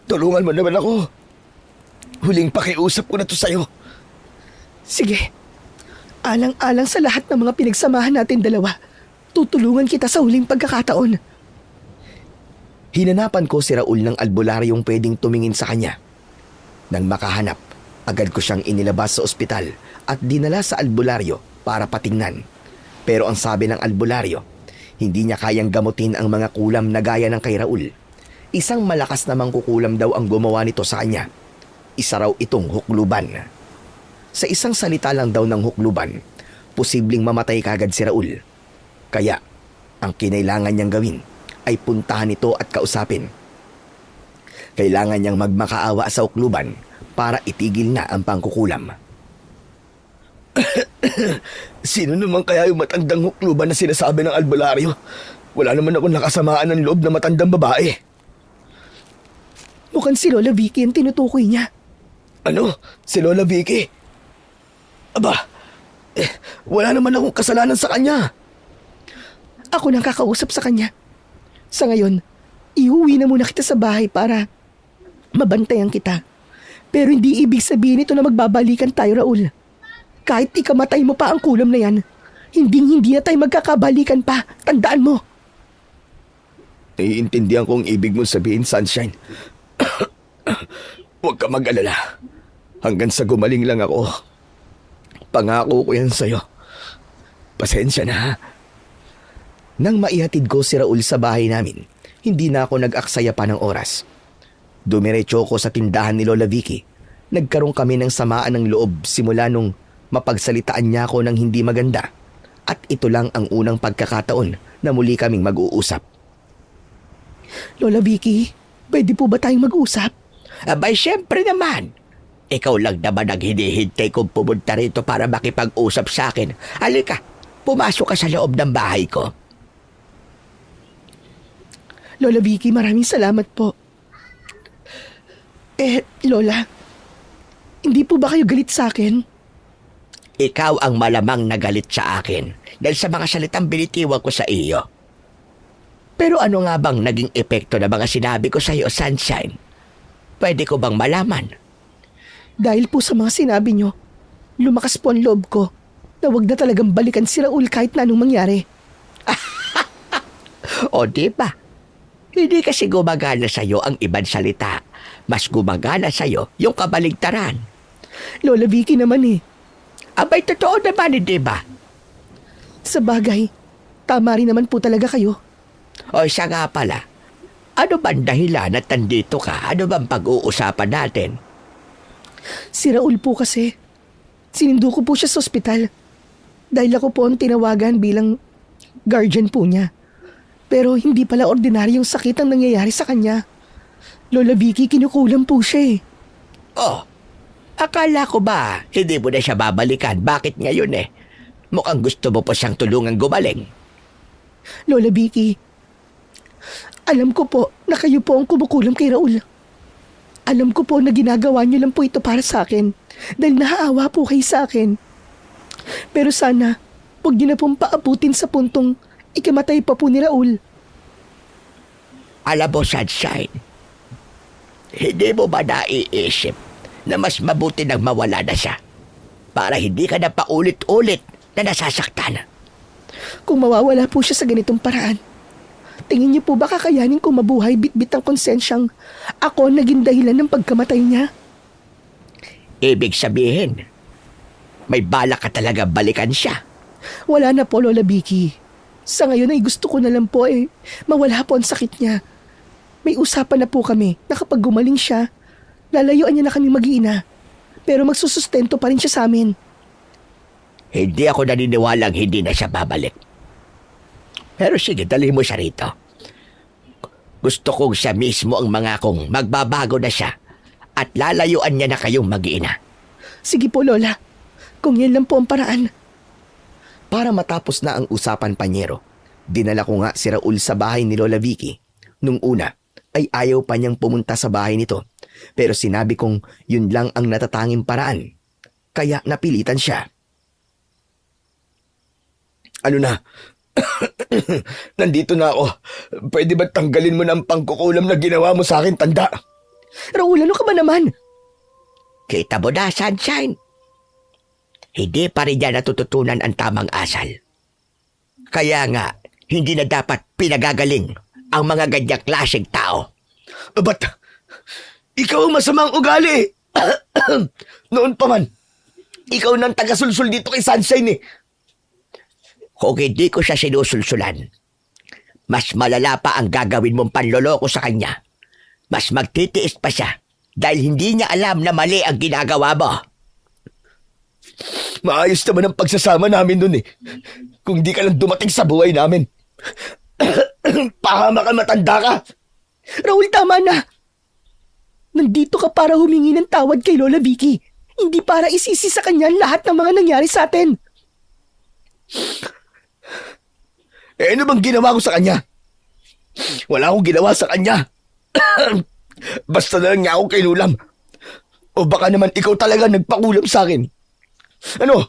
Speaker 2: Tulungan mo naman ako. Huling pakiusap ko na to sa'yo.
Speaker 3: Sige, alang-alang sa lahat ng mga pinagsamahan natin dalawa, tutulungan kita sa huling pagkakataon.
Speaker 1: Hinanapan ko si Raul ng albularyong pwedeng tumingin sa kanya. Nang makahanap, agad ko siyang inilabas sa ospital at dinala sa albularyo para patingnan. Pero ang sabi ng albularyo, hindi niya kayang gamutin ang mga kulam na gaya ng kay Raul. Isang malakas na mangkukulam daw ang gumawa nito sa kanya. Isa raw itong hukluban. Sa isang salita lang daw ng hukluban, posibleng mamatay kagad si Raul. Kaya, ang kinailangan niyang gawin ay puntahan ito at kausapin. Kailangan niyang magmakaawa sa hukluban para itigil na ang pangkukulam.
Speaker 2: Sino naman kaya yung matandang hukluban na sinasabi ng albularyo? Wala naman ako nakasamaan ng loob na matandang babae.
Speaker 3: Mukhang si Lola Vicky ang tinutukoy niya.
Speaker 2: Ano? Si Lola Vicky? Aba, wala naman akong kasalanan sa kanya.
Speaker 3: Ako nang kakausap sa kanya. Sa ngayon, iuwi na muna kita sa bahay para mabantayan kita. Pero hindi ibig sabihin ito na magbabalikan tayo, Raul. Kahit ikamatay mo pa ang kulam na yan, hindi na tayo magkakabalikan pa. Tandaan mo.
Speaker 2: Naiintindihan ko ang ibig mong sabihin, Sunshine. Huwag ka mag-alala. Hanggang sa gumaling lang ako. Pangako ko yan sa'yo. Pasensya na ha.
Speaker 1: Nang maihatid ko si Raul sa bahay namin, hindi na ako nag-aksaya pa ng oras. Dumiretso ko sa tindahan ni Lola Vicky. Nagkaroon kami ng samaan ng loob simula nung mapagsalitaan niya ako ng hindi maganda. At ito lang ang unang pagkakataon na muli kaming mag-uusap.
Speaker 3: Lola Vicky, pwede po ba tayong mag-usap?
Speaker 4: Abay, syempre naman. Ikaw lang naman ang hinihintay kong pumunta rito para makipag-usap sa akin. Halika, pumasok ka sa loob ng bahay ko.
Speaker 3: Lola Vicky, maraming salamat po. Lola, hindi po ba kayo galit sa akin?
Speaker 4: Ikaw ang malamang nagalit sa akin dahil sa mga salitang binitiwan ko sa iyo. Pero ano nga bang naging epekto ng mga sinabi ko sa iyo, Sunshine? Pwede ko bang malaman?
Speaker 3: Dahil po sa mga sinabi nyo, lumakas po ang loob ko na wag na talagang balikan si Raul kahit na anong mangyari.
Speaker 4: O di ba? Hindi kasi gumagana sa iyo ang ibang salita. Mas gumagana sa iyo yung kabaligtaran.
Speaker 3: Lola Vicky naman eh.
Speaker 4: Abay, totoo naman, di ba?
Speaker 3: Sa bagay, tama rin naman po talaga kayo.
Speaker 4: O siya nga pala, ano bang dahilan at nandito ka? Ano bang pag-uusapan natin?
Speaker 3: Si Raul po kasi, Sinindo ko po siya sa ospital. Dahil ako po ang tinawagan bilang guardian po niya. Pero hindi pala ordinaryong sakit ang nangyayari sa kanya. Lola Vicky, kinukulam po siya eh.
Speaker 4: Oh, akala ko ba hindi mo na siya babalikan? Bakit ngayon eh? Mukhang gusto mo pa siyang tulungan gumaling.
Speaker 3: Lola Vicky, alam ko po na kayo po ang kumukulam kay Raul. Alam ko po na ginagawa niyo lang po ito para sa akin dahil naaawa po kayo sa akin. Pero sana, huwag niyo na pong paabutin sa puntong ikamatay pa po ni Raul.
Speaker 4: Alam mo, Sunshine, hindi mo ba naiisip na mas mabuti nang mawala na siya para hindi ka na paulit-ulit na nasasaktan?
Speaker 3: Kung mawawala po siya sa ganitong paraan, tingin niyo po ba kakayanin kong mabuhay bitbit ang konsensyang ako ang naging dahilan ng pagkamatay niya?
Speaker 4: Ibig sabihin, may balak ka talaga balikan siya.
Speaker 3: Wala na po, Lola Vicky. Sa ngayon ay gusto ko na lang po mawala po ang sakit niya. May usapan na po kami na kapag gumaling siya, lalayuan niya na kami mag-iina. Pero magsusustento pa rin siya sa amin.
Speaker 4: Hindi ako naniniwalang hindi na siya babalik. Pero sige, dalhin mo siya rito. Gusto kong siya mismo ang mga kong magbabago na siya at lalayuan niya na kayong mag-iina.
Speaker 3: Sige po, Lola. Kung yan lang po ang paraan.
Speaker 1: Para matapos na ang usapan, Panyero, dinala ko nga si Raul sa bahay ni Lola Vicky. Nung una, ay ayaw pa niyang pumunta sa bahay nito. Pero sinabi kong yun lang ang natatanging paraan. Kaya napilitan siya.
Speaker 2: Ano na? Nandito na ako. Pwede ba tanggalin mo na ang pangkukulam na ginawa mo sa akin, tanda?
Speaker 3: Raul, ano ka ba naman?
Speaker 4: Kita mo na, Sunshine. Hindi pa rin niya natututunan ang tamang asal. Kaya nga, hindi na dapat pinagagaling ang mga ganyang klaseng tao.
Speaker 2: Ba't? Ikaw ang masamang ugali. Noon pa man, ikaw nang taga-sulsul dito kay Sunshine eh.
Speaker 4: Kung hindi ko siya sinusulsulan, mas malala pa ang gagawin mong panloloko sa kanya. Mas magtitiis pa siya dahil hindi niya alam na mali ang ginagawa mo.
Speaker 2: Maayos naman ang pagsasama namin nun eh. Kung di ka lang dumating sa buhay namin. Pahama ka, matanda ka.
Speaker 3: Raul, tama na. Nandito ka para humingi ng tawad kay Lola Vicky. Hindi para isisi sa kanya ang lahat ng mga nangyari sa atin.
Speaker 2: Eh ano bang ginawa ko sa kanya? Wala akong ginawa sa kanya. Basta na lang niya ako kinulam. O baka naman ikaw talaga nagpakulam sa akin. Ano?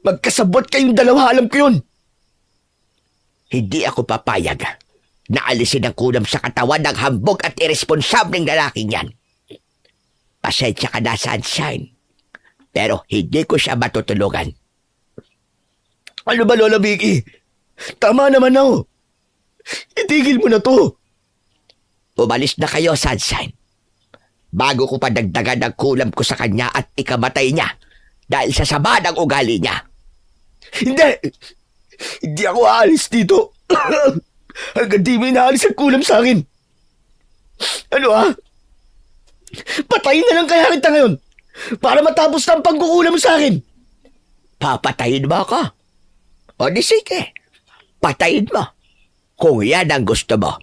Speaker 2: Magkasabot kayong dalawa, alam ko yun.
Speaker 4: Hindi ako papayag na alisin ang kulam sa katawan ng hambog at irresponsableng lalaking yan. Pasensya ka na, Sunshine. Pero hindi ko siya matutulungan.
Speaker 2: Ano ba, Lola Vicky? Tama naman ako. Itigil mo na to.
Speaker 4: Umalis na kayo, Sunshine. Bago ko pa dagdagan ang kulam ko sa kanya at ikamatay niya dahil sa sama ng ugali niya.
Speaker 2: Hindi! Hindi ako aalis dito. Hanggang di mo inaalis ang kulam sa akin. Ano ha? Patayin na lang kaya kita ngayon para matapos na ang pagkukulam mo sa akin.
Speaker 4: Papatayin mo ako? O di sige, patayin mo. Kung yan ang gusto mo.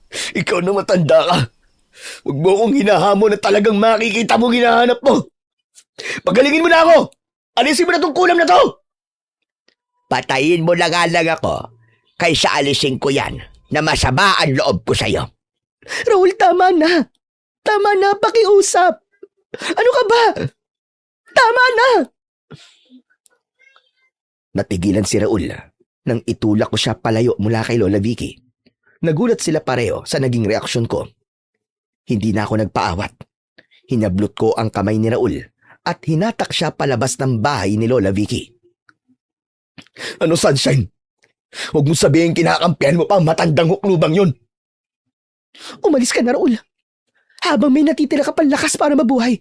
Speaker 2: Ikaw na matanda ka. Huwag mo akong hinahamon na talagang makikita mo hinahanap mo. Pagalingin mo na ako! Alisin mo na tong kulam na to!
Speaker 4: Patayin mo lang ako kaysa alisin ko yan na masama ang loob ko sa'yo.
Speaker 3: Raul, tama na. Tama na, pakiusap. Ano ka ba? Tama na!
Speaker 1: Natigilan si Raul nang itulak ko siya palayo mula kay Lola Vicky. Nagulat sila pareho sa naging reaksyon ko. Hindi na ako nagpaawat. Hinablot ko ang kamay ni Raul at hinatak siya palabas ng bahay ni Lola Vicky.
Speaker 2: Ano, Sunshine? Huwag mo sabihin kinakampihan mo pa ang matandang huklubang yun.
Speaker 3: Umalis ka na, Raul. Habang may natitira ka pang lakas para mabuhay.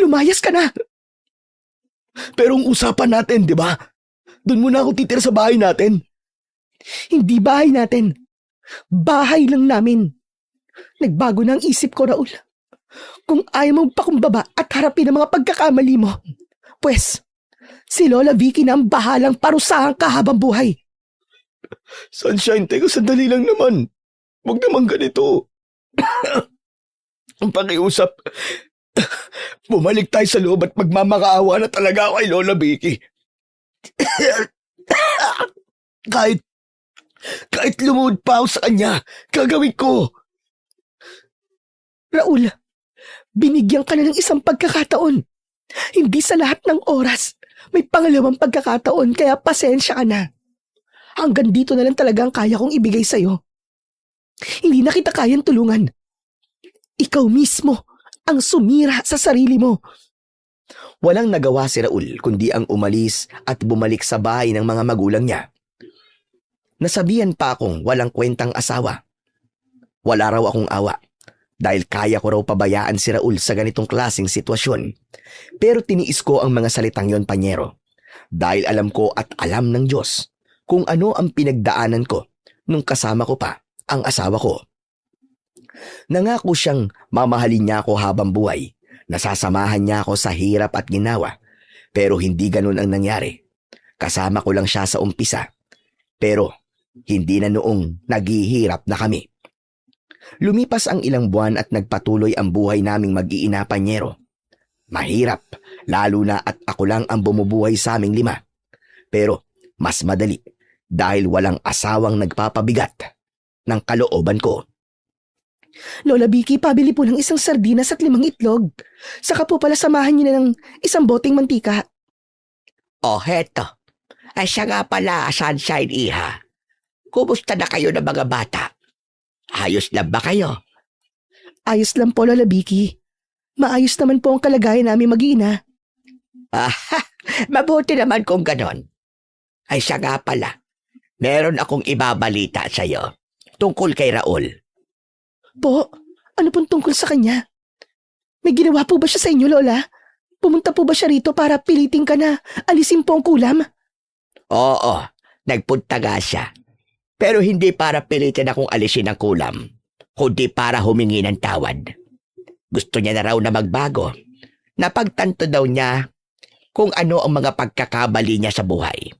Speaker 3: Lumayas ka na.
Speaker 2: Pero ang usapan natin, di ba? Doon muna ako titira sa bahay natin.
Speaker 3: Hindi bahay natin. Bahay lang namin. Nagbago na ang isip ko, Raul. Kung ayaw mong pakumbaba at harapin ang mga pagkakamali mo, Pwes, si Lola Vicky na ang bahalang parusahan ka habang buhay.
Speaker 2: Sunshine, teka, sandali lang naman. Huwag naman ganito. Ang pakiusap. Bumalik tayo sa loob at magmamakaawa na talaga ako kay Lola Vicky. kahit lumuhod pa ako sa kanya, gagawin ko.
Speaker 3: Raul, binigyan ka na ng isang pagkakataon. Hindi sa lahat ng oras. May pangalawang pagkakataon kaya pasensya ka na. Hanggang dito na lang talaga ang kaya kong ibigay sa'yo. Hindi na kita kayang tulungan. Ikaw mismo ang sumira sa sarili mo.
Speaker 1: Walang nagawa si Raul kundi ang umalis at bumalik sa bahay ng mga magulang niya. Nasabihan pa akong walang kwentang asawa. Wala raw akong awa dahil kaya ko raw pabayaan si Raul sa ganitong klaseng sitwasyon. Pero tiniis ko ang mga salitang yon, Panyero, dahil alam ko at alam ng Diyos kung ano ang pinagdaanan ko nung kasama ko pa ang asawa ko. Nangako siyang mamahalin niya ako habang buhay, nasasamahan niya ako sa hirap at ginawa, pero hindi ganun ang nangyari. Kasama ko lang siya sa umpisa, pero hindi na noong naghihirap na kami. Lumipas ang ilang buwan at nagpatuloy ang buhay naming mag-iina, Panyero. Mahirap, lalo na at ako lang ang bumubuhay sa aming 5. Pero mas madali dahil walang asawang nagpapabigat ng kalooban ko.
Speaker 3: Lola Vicky, pabili po ng isang sardinas at 5 itlog. Saka po pala samahan niyo na ng isang boteng mantika.
Speaker 4: Oh, heto. Ay siya nga pala, Sunshine Iha. Kumusta na kayo na mga bata? Ayos lang ba kayo?
Speaker 3: Ayos lang po, Lola Vicky. Maayos naman po ang kalagayan namin mag-iina.
Speaker 4: Mabuti naman kung ganon. Ay siya nga pala. Meron akong ibabalita sa'yo tungkol kay Raul.
Speaker 3: Po, ano pong tungkol sa kanya? May ginawa po ba siya sa inyo, Lola? Pumunta po ba siya rito para pilitin ka na alisin po ang kulam?
Speaker 4: Oo, nagpunta nga siya. Pero hindi para pilitin akong alisin ang kulam, kundi para humingi ng tawad. Gusto niya na raw na magbago. Napagtanto daw niya kung ano ang mga pagkakabali niya sa buhay.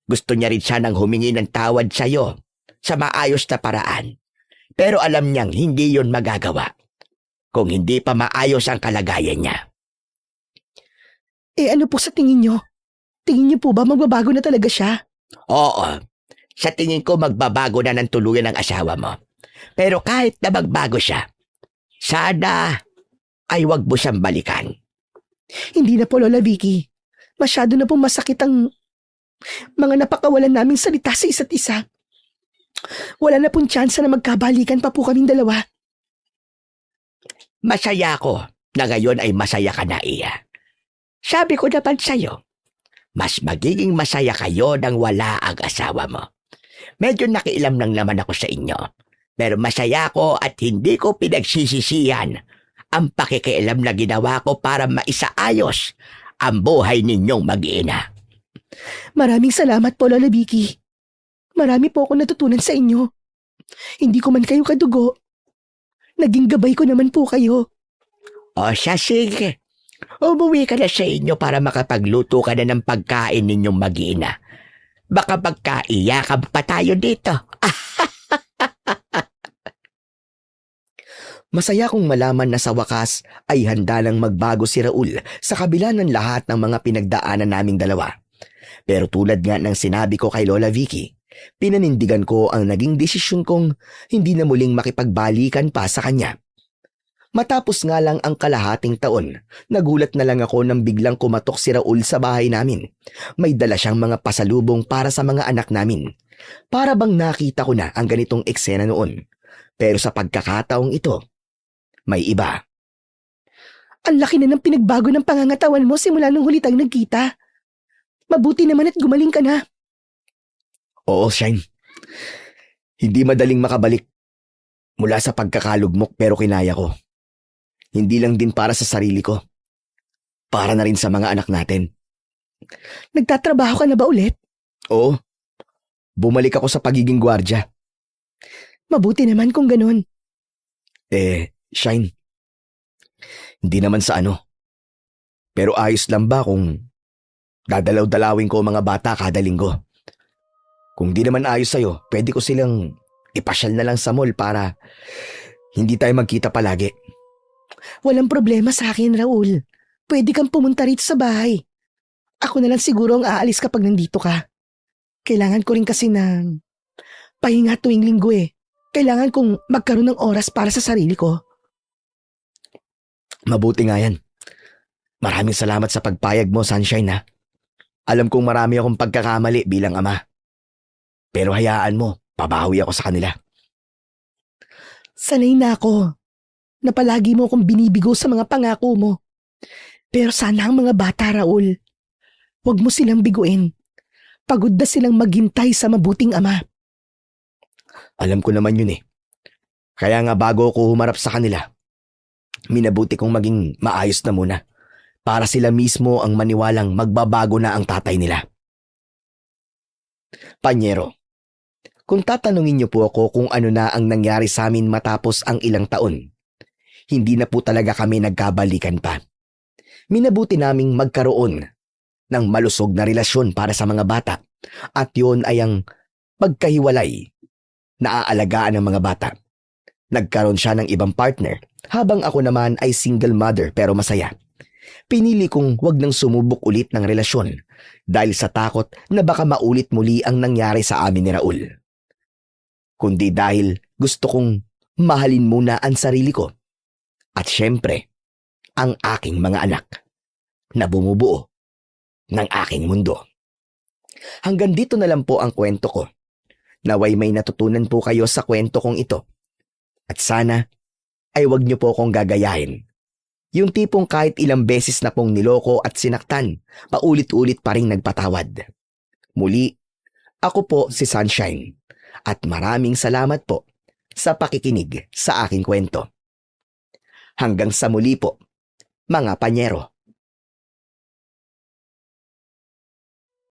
Speaker 4: Gusto niya rin siya nang humingi ng tawad sa'yo sa maayos na paraan. Pero alam niyang hindi yon magagawa kung hindi pa maayos ang kalagayan niya.
Speaker 3: Eh ano po sa tingin niyo? Tingin niyo po ba magbabago na talaga siya?
Speaker 4: Oo, sa tingin ko magbabago na ng tuluyan ang asawa mo. Pero kahit na magbago siya, sana ay wag mo siyang balikan.
Speaker 3: Hindi na po, Lola Vicky. Masyado na pong masakit ang mga napakawalan naming salita sa isa't isa. Wala na pong tsansa na magkabalikan pa po kaming dalawa.
Speaker 4: Masaya ako na ngayon ay masaya ka na, Iya. Sabi ko naman sa'yo, mas magiging masaya kayo nang wala ang asawa mo. Medyo nakialam lang naman ako sa inyo, pero masaya ko at hindi ko pinagsisisihan ang pakikialam na ginawa ko para maisaayos ang buhay ninyong mag-iina.
Speaker 3: Maraming salamat po, Lola Vicky. Marami po akong natutunan sa inyo. Hindi ko man kayo kadugo. Naging gabay ko naman po kayo.
Speaker 4: O siya, sige. Umuwi ka na sa inyo para makapagluto ka na ng pagkain ninyong mag-iina. Baka magkaiyakan pa tayo dito.
Speaker 1: Masaya kong malaman na sa wakas ay handa lang magbago si Raul sa kabila ng lahat ng mga pinagdaanan naming dalawa. Pero tulad nga ng sinabi ko kay Lola Vicky, pinanindigan ko ang naging desisyon kong hindi na muling makipagbalikan pa sa kanya. Matapos nga lang ang kalahating taon, nagulat na lang ako nang biglang kumatok si Raul sa bahay namin. May dala siyang mga pasalubong para sa mga anak namin. Para bang nakita ko na ang ganitong eksena noon. Pero sa pagkakataong ito, may iba.
Speaker 3: Ang laki na ng pinagbago ng pangangatawan mo simula nung huli tayong nagkita. Mabuti naman at gumaling ka na.
Speaker 1: Oo, Shine. Hindi madaling makabalik mula sa pagkakalugmok pero kinaya ko. Hindi lang din para sa sarili ko. Para na rin sa mga anak natin.
Speaker 3: Nagtatrabaho ka na ba ulit?
Speaker 1: Oo. Bumalik ako sa pagiging gwardya.
Speaker 3: Mabuti naman kung ganun.
Speaker 1: Shine. Hindi naman sa ano. Pero ayos lang ba kung dadalaw-dalawin ko ang mga bata kada linggo? Kung di naman ayos sa'yo, pwede ko silang ipasyal na lang sa mall para hindi tayo magkita palagi.
Speaker 3: Walang problema sa akin, Raul. Pwede kang pumunta rito sa bahay. Ako na lang siguro ang aalis kapag nandito ka. Kailangan ko rin kasi ng pahinga tuwing linggo eh. Kailangan kong magkaroon ng oras para sa sarili ko.
Speaker 1: Mabuti nga yan. Maraming salamat sa pagpayag mo, Sunshine ha. Alam kong marami akong pagkakamali bilang ama. Pero hayaan mo, pabawi ako sa kanila.
Speaker 3: Sanay na ako na palagi mo akong binibigo sa mga pangako mo. Pero sana ang mga bata, Raul, huwag mo silang biguin. Pagod na silang maghintay sa mabuting ama.
Speaker 1: Alam ko naman yun eh. Kaya nga bago ako humarap sa kanila, minabuti kong maging maayos na muna para sila mismo ang maniwalang magbabago na ang tatay nila. Panyero, kung tatanungin niyo po ako kung ano na ang nangyari sa amin matapos ang ilang taon, hindi na po talaga kami nagkabalikan pa. Minabuti naming magkaroon ng malusog na relasyon para sa mga bata at yun ay ang pagkahiwalay na aalagaan ng mga bata. Nagkaroon siya ng ibang partner habang ako naman ay single mother pero masaya. Pinili kong wag nang sumubok ulit ng relasyon dahil sa takot na baka maulit muli ang nangyari sa amin ni Raul. Kundi dahil gusto kong mahalin muna ang sarili ko at syempre ang aking mga anak na bumubuo ng aking mundo. Hanggang dito na lang po ang kwento ko. Naway may natutunan po kayo sa kwento kong ito. At sana ay wag niyo po akong gagayahin. Yung tipong kahit ilang beses na pong niloko at sinaktan, paulit-ulit pa rin nagpatawad. Muli, ako po si Sunshine at maraming salamat po sa pakikinig sa aking kwento. Hanggang sa muli po, mga panyero.